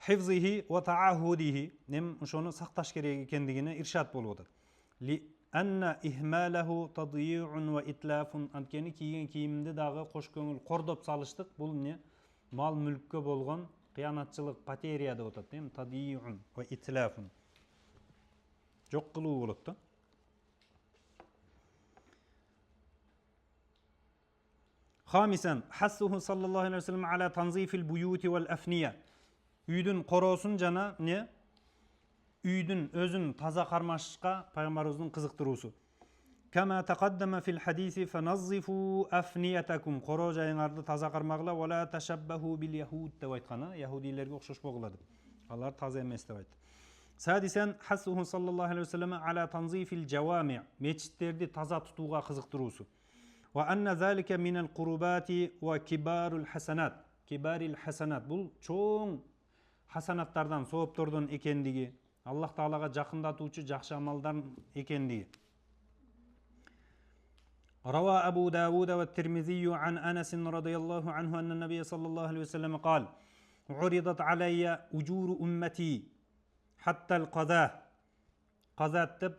хифзихи ва таахудихи, нем ошону сакташ керек экендигине иршат болуп атат. Анна ихмалаху тадйи'ун ва итлафун, анткени кийген кийимди дагы кош көңүл кордоп салыштык, бул не мал мүлккө болгон кыянатчылык, потеря деп атат, эми тадйи'ун ва итлафун. Жок кылуу болот да. Хамисан хассуху саллаллаху алейхи ва саллям ала танзифил буюти вал афния. Үйдүн короосун жана не үйдүн өзүн таза кармашышка пайгамбарыбыздын кызыктыруусу. Кама тaqaddama fil hadisi fanazzifu afniyatakum, короо жайыңарды таза кармагыла, вала ташаббаху бил яхуд деп айтканы, яхудилерге окшошпогула деп. Алар таза эмес деп айтты. Садисен хассуху саллаллаху алейхи ва саллям ала танзифил жавами, мечиттерди таза тутууга кызыктыруусу. Ва анна залика минал курубати ва кибарул хасанат. Кибарил хасанат, бул чоң хасанаттардан, сооптордон экендиги, Аллах Таалага жакындатуучу жакшы амалдан экендиги. Рава Абу Дауд ва Тирмизи ан Анас радийаллаху анху анна набий саллаллаху алейхи ва саллям قال: "Уридат алайя уджуру уммати хатта ал-qada." Qazat деп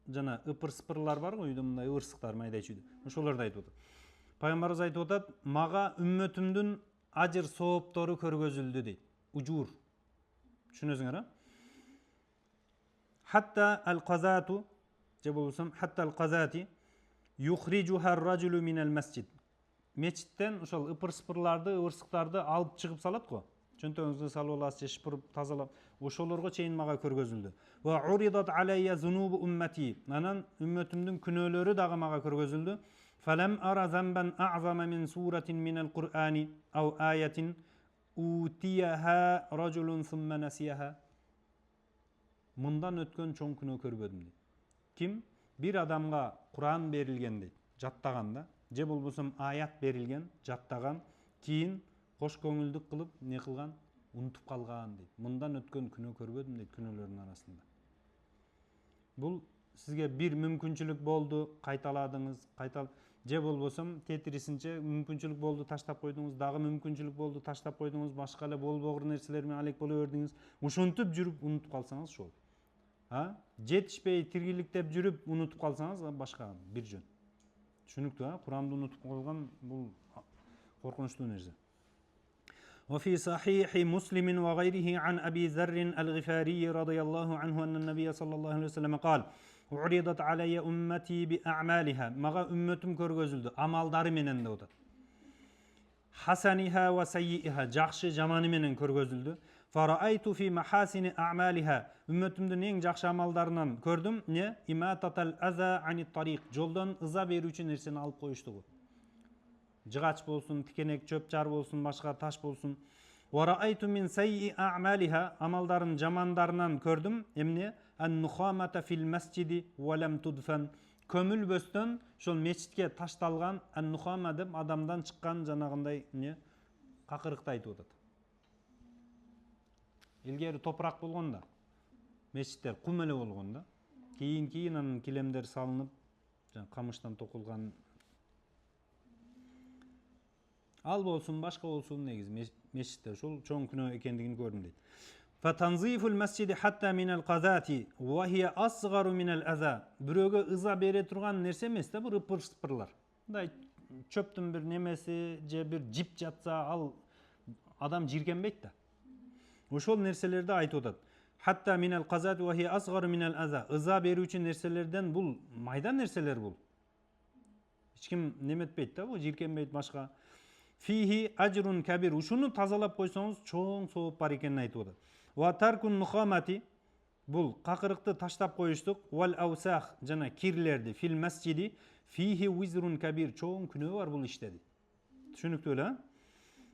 жана ыпыр-сыпырлар бар го, үйдө мындай ырсыктар, майдай чүйдө. Ошолорду айтып атат. Пайгамбарыбыз айтып атат, мага үммөтүмдүн ажыр сооптору көргөзүлдү дейт. Уджур. Түшүнөсүңөр, а? Hatta al-qazatu, же болбосом hatta al-qazati yukhrijuha ar-rajulu min al-masjid. Мечиттен ошол ыпыр-сыпырларды, ырсыктарды алып чыгып салат го. Чөнтөгүңүздү салып аласыз, же шыпырып тазалап, ошолорго чейин мага көргөзүлдү. Ва уриdat alayya zunubu ummati. Анан үммөтүмдүн күнөөлөрү дагы мага көргөзүлдү. Falam ara zamban a'zama min suratin min al-Qur'ani aw ayatin utiyaha rajulun thumma nasiyaha. Мындан өткөн чоң күнөө көрбөдүм дейт. Ким? Бир адамга Куран берилген дейт, жаттаган да, же болбосом аят берилген, жаттаган, кийин кош көңүлдүк кылып, не кылган, унутуп калган дейт. Мындан өткөн күнөө көрбөдүм дейт күнөөлөрдүн арасында. Бул сизге бир мүмкүнчүлүк болду, кайталадыңыз, же болбосом тетирисинче мүмкүнчүлүк болду, таштап койдуңуз, дагы мүмкүнчүлүк болду, таштап койдуңуз, башка эле болбогор нерселер менен алек боло бердиңиз, ушинтип жүрүп унутуп калсаңыз ошол. Жетишпей тиргиликтеп жүрүп унутуп калсаңыз башка бир жөн. Түшүнүктүү, Куранды унутуп койгон бул коркунучтуу нерсе. وفي صحيح مسلم وغيره عن أبي ذر الغفاري رضي الله عنه أن النبي صلى الله عليه وسلم قال: "عرضت علي أمتي بأعمالها." مغا أمتم көргөзүлдү, амалдары менен деп атат. حسنها وسيئها, жакшы жаманы менен көргөзүлдү. Фараайту фи махасини а'малиха, үммөтүмдүн эң жакшы амалдарынан көрдүм, не имататал аза ани тарик, жолдон ыза берүүчү нерсени алып коюштугу. Жыгач болсун, тикенек, чөп жар болсун, башка таш болсун. Вараайту мин сайи а'малиха, амалдарын жамандарынан көрдүм, эмне ан-нухамата фил масжиди ва лам tudfan, көмүлбөстөн ошол мечитке ташталган ан-нухама деп адамдан чыккан жанагындай не какырыкты айтып атат. Илгери топурак болгон да, мечиттер кум эле болгон да. Кийин анын килемдер салынып, камыштан токулган ал болсун, башка болсун, негизи мешитте ушул чоң күнөө экендигин көрдүм дейт. فَتَنْظِيفُ الْمَسْجِدِ حَتَّى مِنَ الْقَذَاتِ وَهِيَ أَصْغَرُ مِنَ الْأَذَى. Бирөөгө ыза бере турган нерсе эмес да, бул ыпыр-сыпырлар. Мындай чөптүн бир немеси же бир жип жатса, ал адам жиркенбейт да. Ошол нерселерди айтып атат. Хатта минал казат ва хи асгару минал аза. Ыза берүүчү нерселерден бул майда нерселер бул. Эч ким неметпейт да, бул жиркенбейт башка. Фихи ажрун кабир. Ушуну тазалап койсоңуз чоң сооп бар экенин айтып атат. Ва таркун мухамати. Бул какырыкты таштап коюштук. Вал аусах жана кирлерди фил масжиди фихи визрун кабир. Чоң күнөө бар бул иште. Түшүнүктүү эле?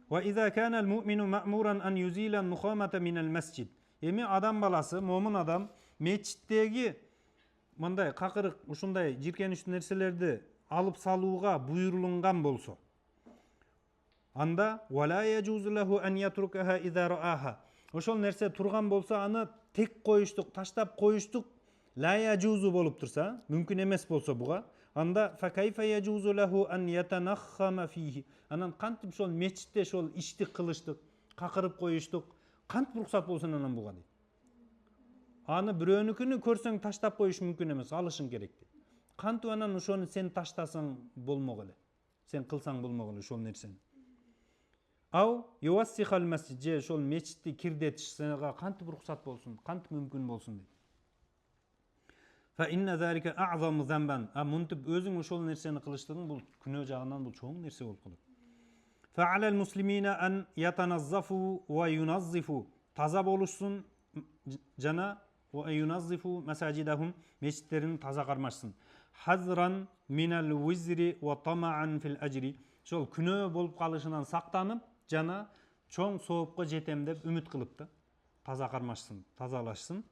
Ва иза кана ал-му'мину мa'муран an yuzila al-mukhamata min al-masjid. Эми адам баласы, момун адам мечиттеги мындай какырык, ушундай жиркеништүү нерселерди алып салууга буйрулунган болсо, анда wala yajuzu lahu an yatrukaha idha ra'aha. Ошол нерсе турган болсо, аны тек коюштук, таштап коюштук ла яжузу болуп турса, мүмкүн эмес болсо буга, анда fa kayfa yajuzu lahu an yatanakhama fihi. Анан кантип ошол мечитте ошол ишти кылыштык, какырып коюштук, кантип уруксат болсун анан буга дейт. Аны бирөөнүкүнү көрсөң таштап коюш мүмкүн эмес, алышың керек дейт. Кантип анан ошону сен таштасаң болмок эле. Сен кылсаң болмок эле ошол нерсени. Ау ювассихал масжид, же ошол мечитти кирдетишсега кантип уруксат болсун, кантип мүмкүн болсун дейт. Fa inna zalika a'zamu zamban. Мынтип өзүң ошол нерсени кылыштыгың бул күнөө жагынан бул чоң нерсе болуп калат. Fa 'ala al-muslimina an yatanazzafu wa yunazzifu. Таза болушсун жана wa yunazzifu masajidahum, мечиттерин таза кармашсын. Hazran min al-wizri wa tama'an fil ajri. Ошол күнөө болуп калышынан сактанып жана чоң соопко жетем деп үмүт кылып да, таза кармашсын, тазалашсын.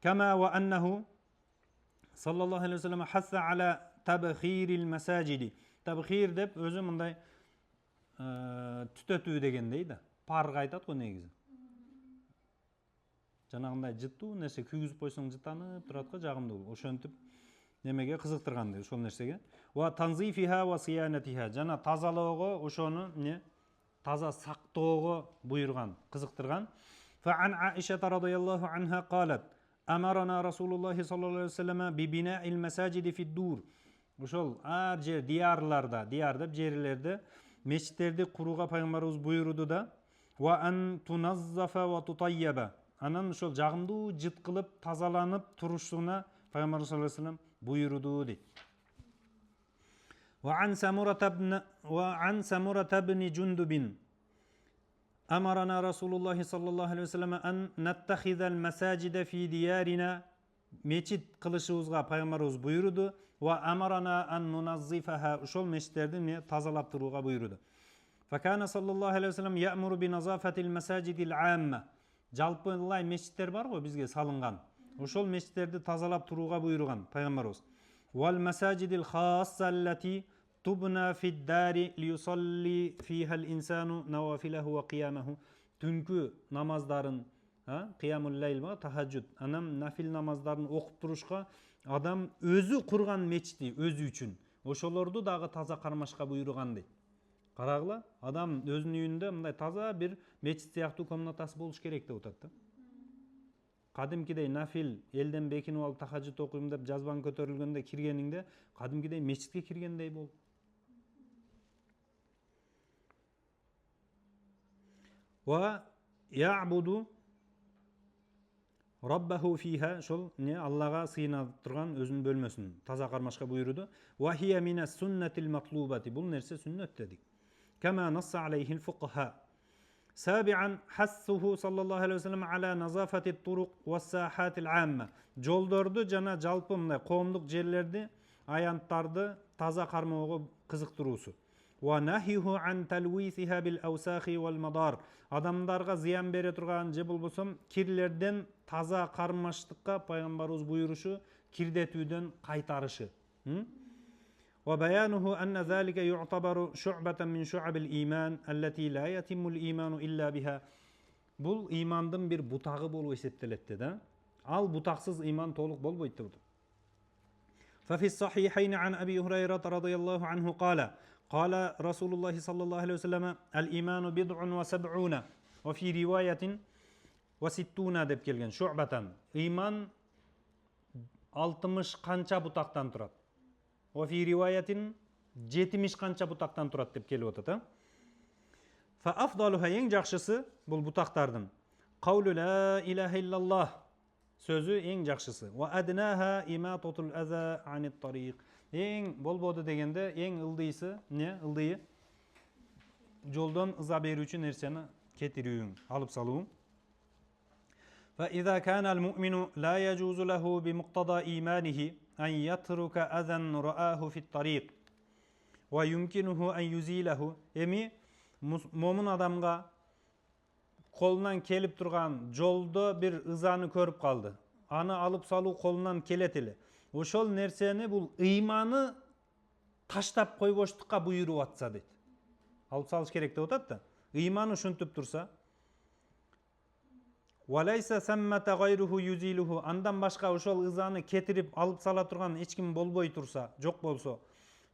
Kama wa annahu sallallahu aleyhi ve sellem hassa ala tabkhiril masajidi. Tabkhir деп өзү мындай түтөтүү дегендей да. Парга айтат го негизи. Жанагындай жыттуу нерсе күйгүзүп койсоң жыттанып турат го, жагымдуу. Ошентип немеге кызыктыргандай ошол нерсеге. Ва танзифиха ва сиянатиха. Жана тазалоого, ошону таза сактоого буйрган, кызыктырган. Fa an Aisha radhiyallahu anha qalat Амарана Расулуллахи саллаллаху алейхи ва саллям би бинаил масажиди фид дур. Ошол ар жер диарларда, диар деп жерлерде мечиттерди курууга пайгамбарыбыз буйруду да. Ва ан туназзафа ва тутайяба. Анан ошол жагымдуу жыткылып, тазаланып турушуна пайгамбарыбыз саллаллаху алейхи ва саллям буйруду дейт. Ва ан Самурата бни Жундубин أمرنا رسول الله صلى الله عليه وسلم أن نتخذ المساجد في ديارنا. Мечит кылышыбызга пайгамбарыбыз буйруду. Ва амарана ан нуназзифаха. Ошол мечиттерди тазалап турууга буйруду. Факана саллаллаху алейхи ва саллям я'муру би назафатил масажидил амма. Жалпылай мечиттер бар го бизге салынган. Ошол мечиттерди тазалап турууга буйруган пайгамбарыбыз. Вал масажидил хасса аллати Tubna fid dari liyusalli fiha al-insanu nawafilahu wa qiyamahu. Түнкү намаздарын, qiyamul layl ва tahajjud, анан нафил намаздарын окуп турушка адам өзү курган мечити өзү үчүн ошолорду дагы таза кармашка буйруган дейт. Карагыла, адам өзүнүн үйүндө мындай таза бир мечит сыяктуу комнатасы болуш керек деп атат да. Кадимкидей нафил элден бекинип алып tahajjud окуйм деп жазбаң көтөрүлгөндө киргениңде кадимкидей мечитке киргендей бол. Ва я'буду раббаху фиха. Шол Аллага сыйына турган өзүнүн бөлмөсүн таза кармашка буйруду. Ва хия мина суннатил матлубати. Бул нерсе сүннөт дедик. Кама насса алейхил фуқаха. Сабиан хассуху саллаллаху алейхи ва саллям ала назафати турук ва сахатил амма. Жолдорду жана жалпы мындай коомдук жерлерди, аянттарды таза кармоого кызыктыруусу. Ва нахиху ан талвисиха бил аусахи вал мадар. Адамдарга зыян бере турган же болбосо кирлерден таза кармаштыкка пайгамбарыбыз буйрушу, кирдетүүдөн кайтарышы. Ва баянуху анна залика ю'табару шу'батан мин шу'абил иман аллати ла ятиммул иману илля биха. Бул имандын бир бутагы болуп эсептелет да. Ал бутаксыз иман толук болбойт деп. ففي الصحيحين عن أبي هريرة رضي الله عنه قال قال رسول الله صلى الله عليه وسلم الإيمان بضع وسبعون وفي رواية وستون деп келген шуъбатан. Иман 60 қанша бұтақтан тұрады. وفي رواية 70 қанша бұтақтан тұрады деп келіп отыр. فأفضلها ең жақсысы бұл бұтақтардың قول لا إله إلا الله сөзі ең жақсысы. وأدناها إماطة الأذى عن الطريق. Ең болбоду дегенде ең ылдыйсы не? Ылдыйы жолдан ыза берүүчү нерсени кетирүүң, алып салууң. فإذا كان المؤمن لا يجوز له بمقتضى إيمانه أن يترك أذى رآه في الطريق ويمكنه أن يزيله. Эми момун адамга колунан келип турган жолдо бир ызаны көрүп калды. Аны алып салуу колунан келет эле. Ошол нерсени бул ыйманы таштап койбоштукка буйруп атса дейт. Алып салыш керек деп атат да. Ыйманы ушинтип турса, Валайса саммата гайруху юзилуху. Андан башка ошол ызаны кетирип алып сала турган эч ким болбой турса, жок болсо,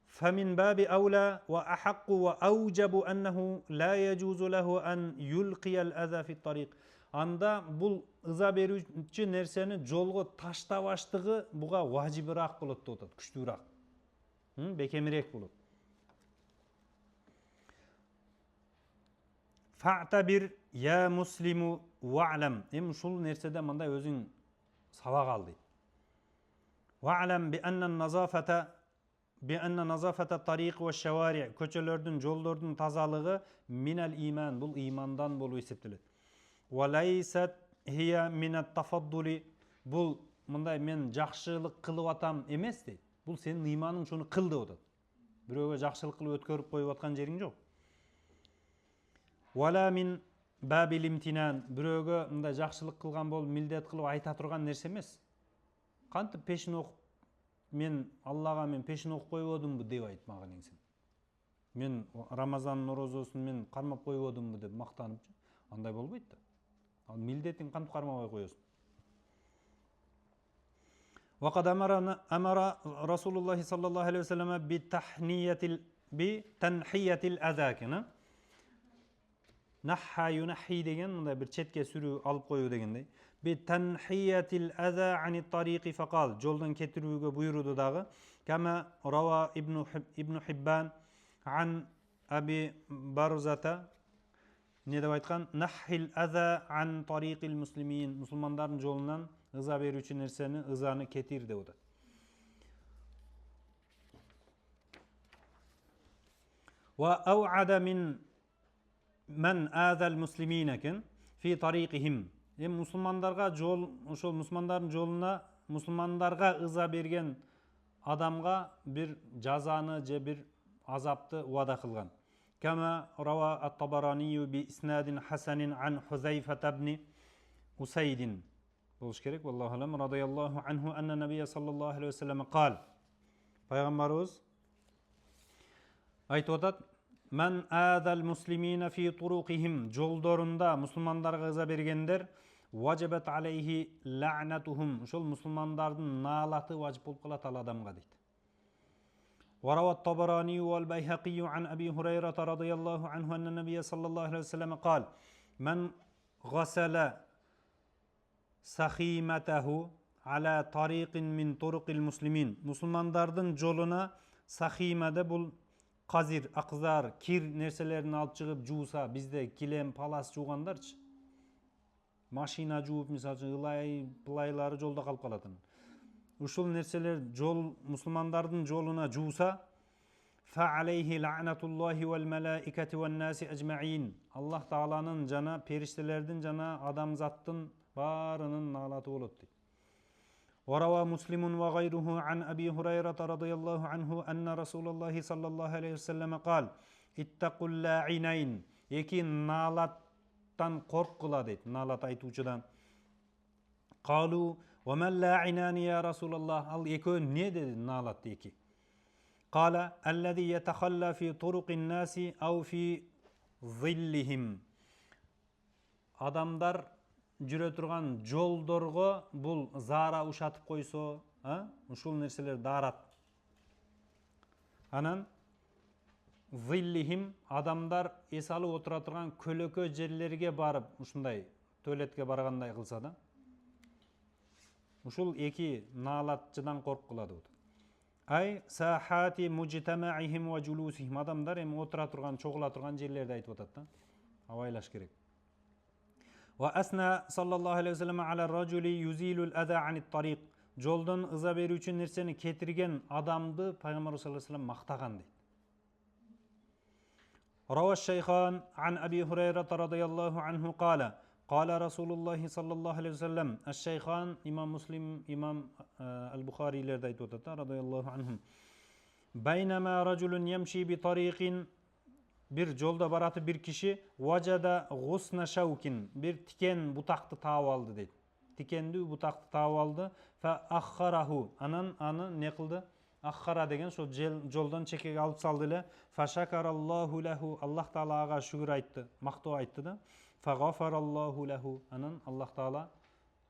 فمن باب أولى وأحق وأوجب أنه لا يجوز له أن يلقي الأذى في الطريق. Анда бул ыза берүүчү нерсени жолго таштабаштыгы буга важибыраак болот деп атат, күчтүүрөөк. Бекемирээк болот. Фa'tabir ya muslimu wa'lam. Эми ушул нерседе мындай өзүң сабак ал дейт. Wa'lam bi anna назафата тарик ва шавари, көчөлөрдүн, жолдордун тазалыгы минал иман, бул имандан болуу эсептелет. Ва лайсат хия минат тафаддули, бул мындай мен жакшылык кылып атам эмес дейт. Бул сенин иманың шуну кыл деп атат. Бирөөгө жакшылык кылып өткөрүп коюп аткан жериң жок. Вала мин бабил имтинан, бирөөгө мындай жакшылык кылган болуп милдет кылып айта турган нерсе эмес. Кантип пешин окуп мен Аллага мен пешин окуп койбодумбу деп айтмаган эңсен. Мен Рамазан орозосун мен кармап койбодумбу деп мактанып, андай болбойт да. Ал милдетин кантип кармабай коесуң? وقد أمر رسول الله صلى الله عليه وسلم بتنحية الأذى كنا نحى ينحي деген мындай бир четке сүрүү алып коюу дегендей. بتنحية الأذى عن الطريق فقال жолдон кетирүүгө буйруду дагы. كما روى ابن حبان عن أبي برزة не деп айткан? نحي الأذى عن طريق المسلمين. Мусулмандардын жолунан ыза берүүчү нерсени, ызаны кетир деп атат. وأوعد من آذى المسلمين في طريقهم. Мусулмандарга жол, ошол мусулмандардын жолуна мусулмандарга ыза берген адамга бир жазаны же бир азапты уада кылган. كما روى الطبراني بإسناد حسن عن حذيفة بن أسيد болуш керек, والله أعلم رضي الله عنه أن النبي صلى الله عليه وسلم قال. Пайгамбарыбыз айтып атат: "Мен азал муслимина фи туруқихим", жолдорунда мусулмандарга ыза бергендер, ваджабат алейхи ла'натухум, ошол мусулмандардын наалаты важип болуп калат ал адамга дейт. وروى الطبراني والبيهقي عن أبي هريرة رضي الله عنه أن النبي صلى الله عليه وسلم قال: "من غسل سخيمته على طريق من طرق المسلمين". Мусулмандардын жолуна сахимада бул казир, акзар, кир нерселерин алып чыгып жууса, бизде килем, палас жуугандарчы. Машина жууп, мисалы, ылай-пылайлары жолдо калып калат. Ушул нерселер жол мусулмандардын жолуна жууса, فَعَلَيْهِ لَعْنَةُ اللَّهِ وَالْمَلَائِكَةِ وَالنَّاسِ أَجْمَعِينَ. Аллах Тааланын жана периштелердин жана адамзаттын баарынын наалаты болот дейт. وروى مسلم وغيره عن أبي هريرة رضي الله عنه أن رسول الله صلى الله عليه وسلم قال: "اتقوا اللاعنين". Эки наалаттан коркула дейт, наалат айтуучудан. قالوا: "وما اللاعنان يا رسول الله". Ал экөө не dedi наалат эки? قال: "الذي يتخلى في طرق الناس أو في ظلهم". Адамдар жүрө турган жолдорго бул заара ушатып койсо ушул нерселер дарат. Анан зиллихим адамдар эс алып отура турган көлөкө жерлерге барып ушундай туалетке баргандай кылса да, ушул эки наалатчыдан корккула деп. Ай сахати мужтамаихим ва жулусихим, адамдар эми отура турган, чогула турган жерлерди айтып атат да. Абайлаш керек. Ва асна саллаллаху алейхи ва саллям аля ражули юзилул ада анит тариq. Жолдон ыза берүүчү нерсени кетирген адамды пайгамбар саллаллаху алейхи ва саллям мактаган дейт. Рава шейхан ан Аби Хурайра радияллаху анху кала قال رسول الله صلى الله عليه وسلم الشيخان إمام مسلم إمام البخاري لرديت وتتا رضي الله عنهم بينما رجل يمشي بطريق bir жолда бараты bir kişi vajada gusna şaukin bir tiken butaqты taap aldı deydi. Tikendi butaqты taap aldı fa akharahu anı ne kıldı? Akhara деген şu жолдан çekege alıp saldı ile fa şakarallahu lehu, Allah Taala ağa şükür aytты, maktoo aytты da Faghafarallahu lehu, anan Allah Taala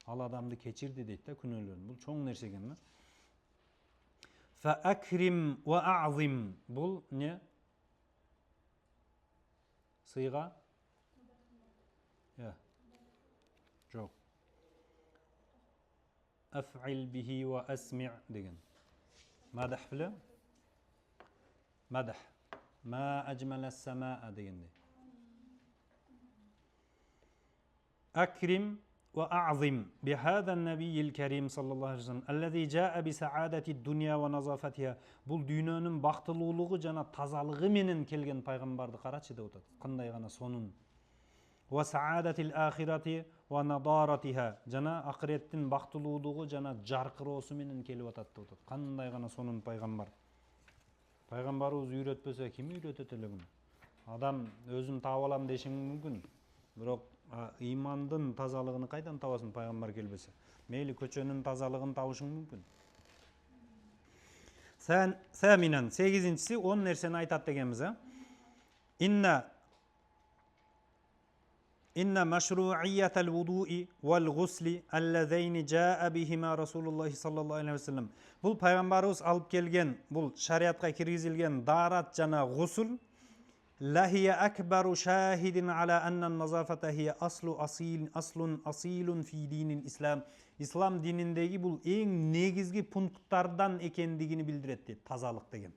al adamды keçirdi deydi de күнөөлөрүн. Бул чоң нерсе экен да. Fa akrim wa a'zim, бул не? Сыйга? Ya. Жок. Af'il bihi wa asmi' деген. Madah bilen? Madah. Ma ajmala as-samaa degende. أكرم وأعظم بهذا النبي الكريم صلى الله عليه وسلم الذي جاء بسعادة الدنيا ونظافتها. Бұл дүйнөнүн бактылуулугу жана тазалыгы менен келген пайгамбарды карачы деп атат. Кандай гана сонун. Ва саадатил ахирати ва надаратиха. Жана акыреттин бактылуулугу жана жаркыроосу менен келип атат деп атат. Кандай гана сонун пайгамбар. Пайгамбарыбыз үйрөтпөсө ким үйрөтөт эле муну? Адам өзүн таап алам деши мүмкүн. Бирок имандын тазалыгын кайдан табасың пайгамбар келбесе? Мейли көчөнүн тазалыгын табышың мүмкүн. Сәминен 8-нчиси 10 нерсени айтат дегенбиз, Инна машру'iyyatал wudu'i wal ghusli allazayni jaa bihima Rasulullah sallallahu aleyhi ve sellem. Бул пайгамбарыбыз алып келген, бул шариатка киргизилген дарат жана гусул لهي أكبر شاهد على أن النظافة هي أصل أصيل في دين الإسلام. İslam dinindeki bu en negizgi punktlardan ekendигini bildiret deydi, тазалык деген.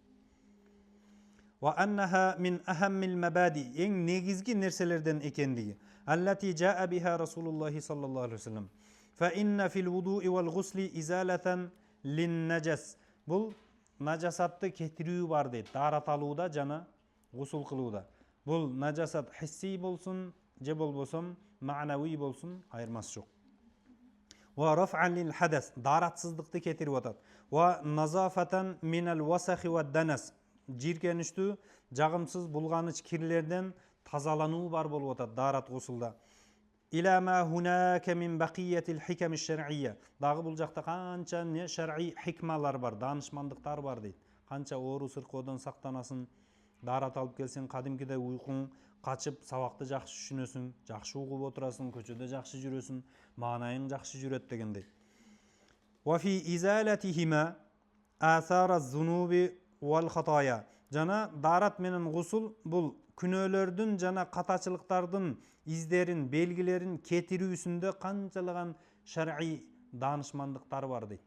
Ve annaha min ahammil mabadi, en negizgi nerselerden ekendigi. Allati jaa biha Rasulullah sallallahu aleyhi ve sellem. Fa inna fil wudu'i wal ghusli izalatan lin najas. Bul najasatты кетирүү бар дейт. Дарат алууда жана гусул кылууда. Бул najasat hissi болсун, же болбосом маанавий болсун, айырмасы жок. Ва раф'ан лил хадас, даратсыздыкты кетирип атат. Ва назафатан минал васахи ва данас, жиркеништүү, жагымсыз булганыч кирлерден тазалануу бар болуп атат дарат гусулда. Ила ма хунака мин бакиятил хикам шар'ия. Дагы бул жакта канча шар'ий хикмалар бар, данышмандыктар бар дейт. Канча оору сыркоодон сактанасың, дарат алып келсең, кадимкидей уйкуң качып, сабакты жакшы түшүнөсүң, жакшы угуп отурасың, көчөдө жакшы жүрөсүң, маанайың жакшы жүрөт дегендей. Ва фи изалатихима асара зунуби вал хатая. Жана дарат менен гусул бул күнөөлөрдүн жана катачылыктардын издерин, белгилерин кетирүүсүндө канчалаган шар'ий данышмандыктар бар дейт.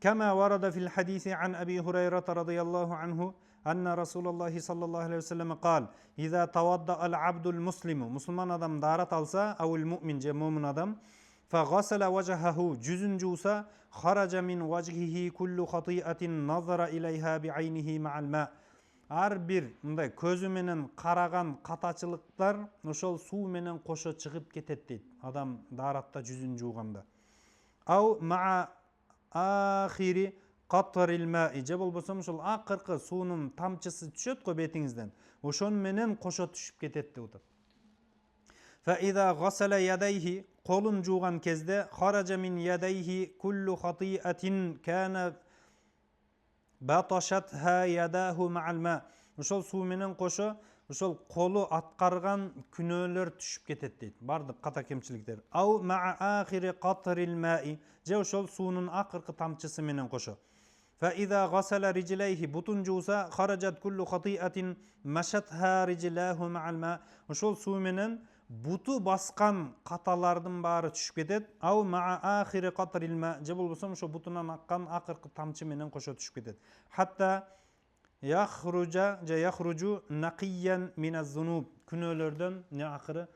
كما ورد في الحديث عن أبي هريرة رضي الله عنه أن رسول الله صلى الله عليه وسلم قال إذا توضأ العبد المسلم مسلمان adam darat alsa أو المؤمن je mu'min adam فغسل وجهه жүзүн жууса خرج من وجهه كل خطيئة نظر إليها بعينه مع الماء. Ар бир мындай көзү менен караган катачылыктар ошол суу менен кошо чыгып кетет дейт. Адам даратта жүзүн жууганда. Ау ма ахири qatril ma'i, же болбосо ошол акыркы суунун тамчысы түшөт го бетиңизден, ошон менен кошо түшүп кетет деп атат. Fa iza ghasala yadayhi, колун жууган кезде kharaja min yadayhi kullu khati'atin kana batashatha yadahu ma'al ma. Ошол суу менен кошо ошол колу аткарган күнөөлөр түшүп кетет дейт. Бардык ката кемчиликтер. Ау ма'a ахири qatril ma'i, же ошол суунун акыркы тамчысы менен кошо. فإذا غسل رجليه бутун жууса خرجت كل خطيئة مشتها رجلاه مع الماء. Ошол суу менен буту баскан каталардын баары түшүп кетет. Ау ма'a ахири qatril ma', же болбосо ошо бутунан аккан акыркы тамчы менен кошо түшүп кетет. Хатта яхруджу нақиян миназ-зунуб, күнөөлөрдөн не акыры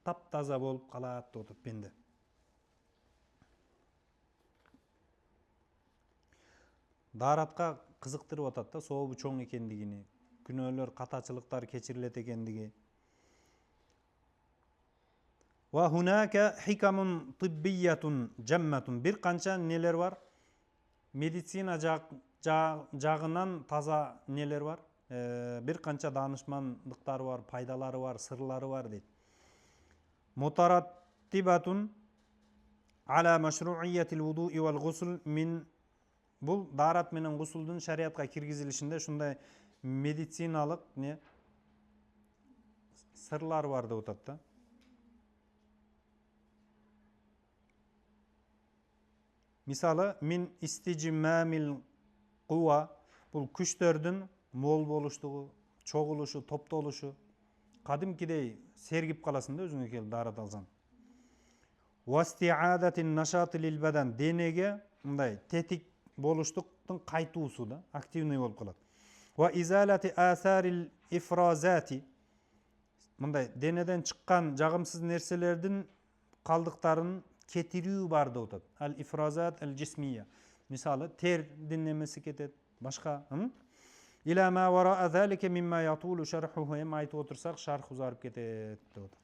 таптаза болуп калат деп атат пенде. Даратка кызыктырып атат да, сообу чоң экендигини, күнөөлөр, катачылыктар кечирилет экендиги. Ва хунака хикамун тиббиятун жамматун, бир канча нелер бар, медицина жагынан таза нелер бар, бир канча даанышмандыктары бар, пайдалары бар, сырлары бар дейт. Мутараттибатун ала машру'iyyatил wudu'i wal ghusl min, бул дарат менен гусулдун шариатка киргизилишинде ушундай медициналык не сырлар бар деп атат да. Мисалы, мин истижмамил кува, бул күчтөрдүн мол болуштугу, чогулушу, топтолушу. Кадимкидей сергип каласың да өзүңө келип дарат алсаң. Васти'адатин нашати лил бадан, денеге мындай тетик болуштуктун кайтуусу да, активный болуп калат. Ва изалати асарил ифразати, мындай денеден чыккан жагымсыз нерселердин калдыктарын кетирүү бар деп атат. Ал ифразат ал жисмия. Мисалы, тердин немеси кетет, башка. Ила ма вара'a залика мимма ятулу шархуху, эми айтып отурсак шарх узарып кетет деп атат.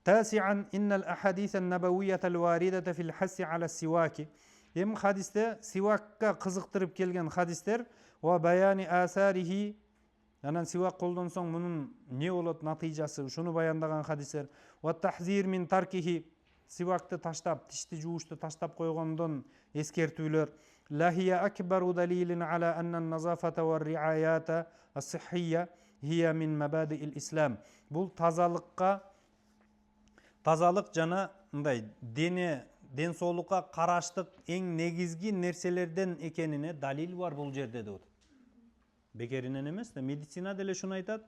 Таси'ан иннал ахадис ан-набавиyyata al-waridata fil hassi ala as-siwaki. Эми хадисте сивакка кызыктырып келген хадистер ва баяни асарихи, анан сивак колдонсоң мунун не болот натыйжасы, ушуну баяндаган хадистер. Ва тахзир мин таркихи, сивакты таштап, тишти жуушту таштап койгондон эскертүүлөр. Лахия акбару далилин ала анна ан-назафата ва риаята ас-сиххия хия мин мабади'ил ислам. Бул тазалыкка, тазалык жана мындай ден соолукка караштык эң негизги нерселерден экенине далил бар бул жерде деп атат. Бекеринен эмес да, медицина деле шуну айтат.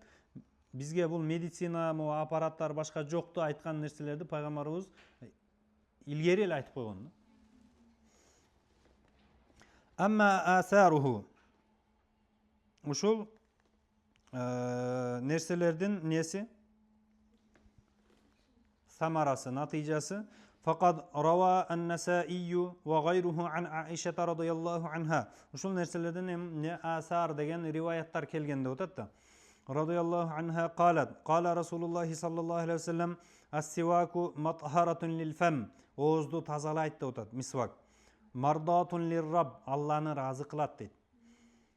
Бизге бул медицина аппараттар башка жокту айткан нерселерди пайгамбарыбыз илгери эле айтып койгон. Амма асаруху, ушул нерселердин неси, самарасы, натыйжасы. Фақад рава ан-Насаию ва гайруху ан Аиша радияллаху анха. Ушул нерселерден не асар деген риваяттар келген деп атат да. Радияллаху анха қалат, қала Расулуллахи саллаллаху алейхи ва саллям, ас-сиваку матхаратун лил фам, оозду тазалайт деп атат мисвак. Мардатун лир раб, Алланы разы кылат дейт.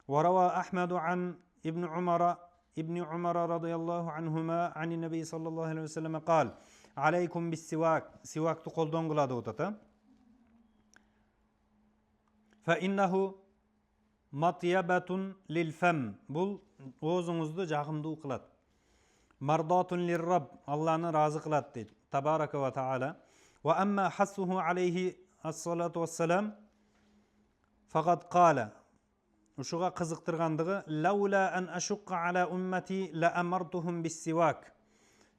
Ва рава Ахмаду ан ибн Умара радияллаху анхума ани наби саллаллаху алейхи ва саллям қал, алейкум бис-сивак, сивакты колдонгула деп атат. Фа иннаху матьябатун лил фам, бул оозуңузду жагымдуу кылат. Мардатун лир раб, Алланы разы кылат дейт. Табарака ва таала. Ва амма хассуху алейхи ас-салату вассалам фақад қала, ушуга кызыктыргандыгы, лаула ан ашуққа ала уммати ла амартухум бис-сивак.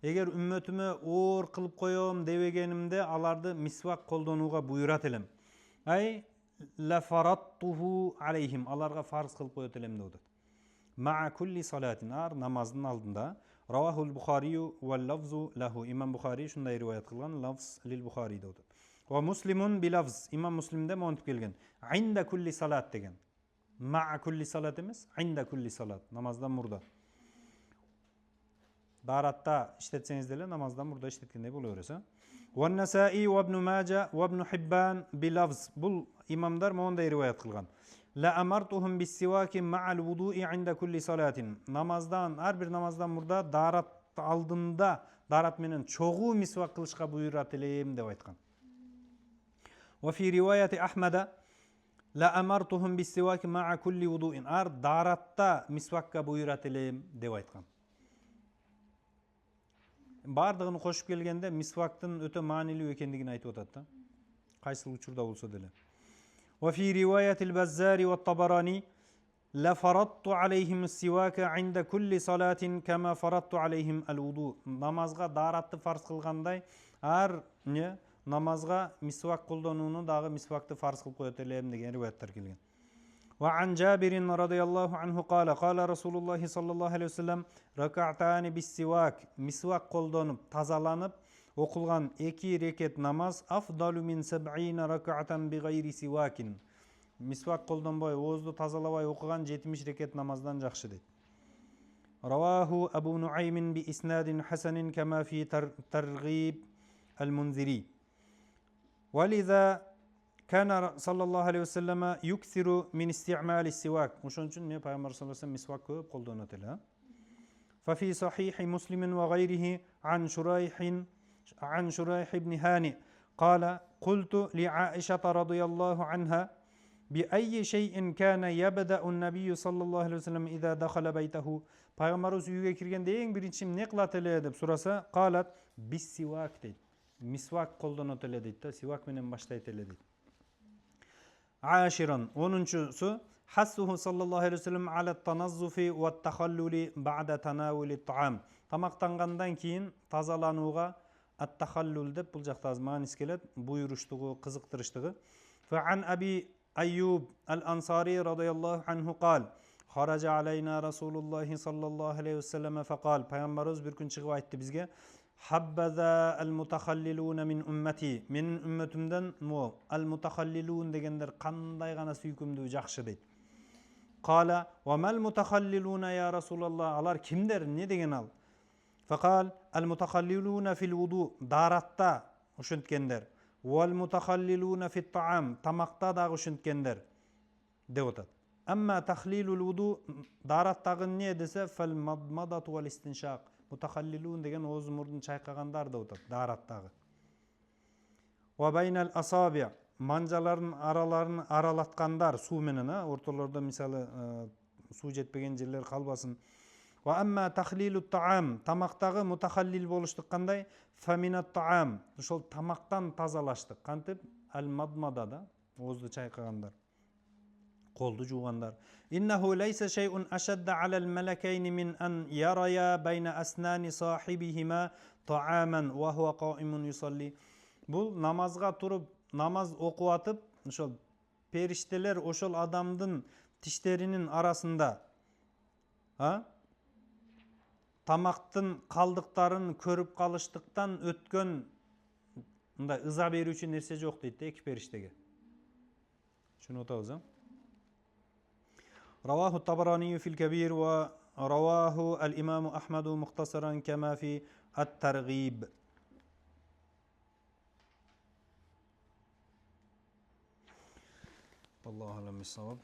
Эгер үммөтүмө оор кылып коем дебегенимде аларды мисвак колдонууга буйрат элем. Ай ла фараттуху алейхим, аларга фарз кылып коет элем деп атат. Ма кулли салатин, ар намаздын алдында. Равахул Бухарию ва лафзу лаху, имам Бухари шундай риваят кылган, лафз лил Бухари деп атат. Ва муслимун билафз, имам Муслимде монтип келген. Инда кулли салат деген. Ма кулли салат эмес, инда кулли салат, намаздан мурда. Даратта иштетсеңиз деле намаздан мурда иштеткендей боло берет. Ва Насаи ва Ибн Мажа ва Ибн Хиббан билафз, бул имамдар мондай риваят кылган. Ла амартухум бис-сиваки ма'ал вуду'i инда кулли салатин. Намаздан, ар бир намаздан мурда дарат алдында дарат менен чогуу мисвак кылышка буйрат элем деп айткан. Ва фи риваяти Ахмада ла амартухум бис-сиваки ма'a кулли вуду'ин. Ар даратта мисвакка буйрат элем деп айткан. бардығын қошып келгенде мисвактың өте маанилүү экендигин айтып атат да. Кайсыл учурда болсо деле. Ва фи риваятил Баззари ва Табарани ла фарадту алейхим ас-сивака инда кулли салатин кама фарадту алейхим ал-вуду. Намазга даратты фарз кылгандай ар намазга мисвак колдонууну дагы мисвакты фарз кылып коет элем деген риваяттар келген. وعن جابر رضي الله عنه قال قال رسول الله صلى الله عليه وسلم ركعتان بالسواك مسواك колдонуп тазаланып окулган 2 рекет намаз афдалу мин 70 рак'атан бигайри сивакин. Мисвак колдонбой оозду тазалабай окуган 70 рекет намаздан жакшы дейт. رواه أبو نعيم بإسناد حسن كما في ترغيب المنذري. ولذا كان صلى الله عليه وسلم يكثر من استعمال السواك. مشان شنو پیغمبر صلى الله عليه وسلم مسواك كوب قلدونت له. ففي صحيح مسلم وغيره عن شريح بن هانئ قال قلت لعائشة رضي الله عنها بأي شيء كان يبدأ النبي صلى الله عليه وسلم إذا دخل بيته. Пайғамбарыбыз үйге киргенде эң биринчи эмне кылат эле деп сураса, калат биссивак дейт. Мисвак колдонот эле дейт да, сивак менен баштайт эле дейт. عاشرا 10-су حثه صلى الله عليه وسلم على التنظف والتخلل بعد تناول الطعام. Тамактангандан кийин тазаланууга ат-тахаллул деп бул жакта аз мааниси келет, буйруштугу, кызыктырыштыгы. فعن أبي أيوب الأنصاري رضي الله عنه قال خرج علينا رسول الله صلى الله عليه وسلم فقال Пайгамбарыбыз бир күн чыгып айтты бизге حبذا المتخللون من أمتي. Мен үммөтүмдөн المتخللون дегендер кандай гана сүйкүмдүү жакшы дейт. قال وما المتخللون يا رسول الله. Алар кимдер, эмне деген ал? فقال المتخللون في الوضوء. Даратта ушинткендер. والمتخللون في الطعام. Тамакта дагы ушинткендер деп атат. أما تخليل الوضوء дараттагы эмне десе فالمضمضة والاستنشاق. Мутахаллилун деген ооз мурдун чайкагандар деп атат дараттагы. Ва байнал асаби. Манжалардын араларын аралаткандар суу менен, ортолордо мисалы суу жетпеген жерлер калбасын. Ва амма тахлилут таам. Тамактагы мутахаллил болуштук кандай? Фаминат таам. Ошол тамактан тазалаштык. Кантип ал-мадмада да оозду чайкагандар. Koldu жуугандар. Иннаху лейса шейун ашадда алал малакейни мин ан ярая байна аснани сахибихима тааман ва хуа каимун юсалли. Бул намазга туруп намаз окуп атып, ошол периштелер ошол адамдын тиштеринин арасында тамактын калдыктарын көрүп калыштыктан өткөн мындай ыза берүүчү нерсе жок дейт эки периштеге. Шуну атабыз, رواه الطبراني في الكبير ورواه الإمام أحمد مختصرا كما في الترغيب. الله أعلم بالصواب.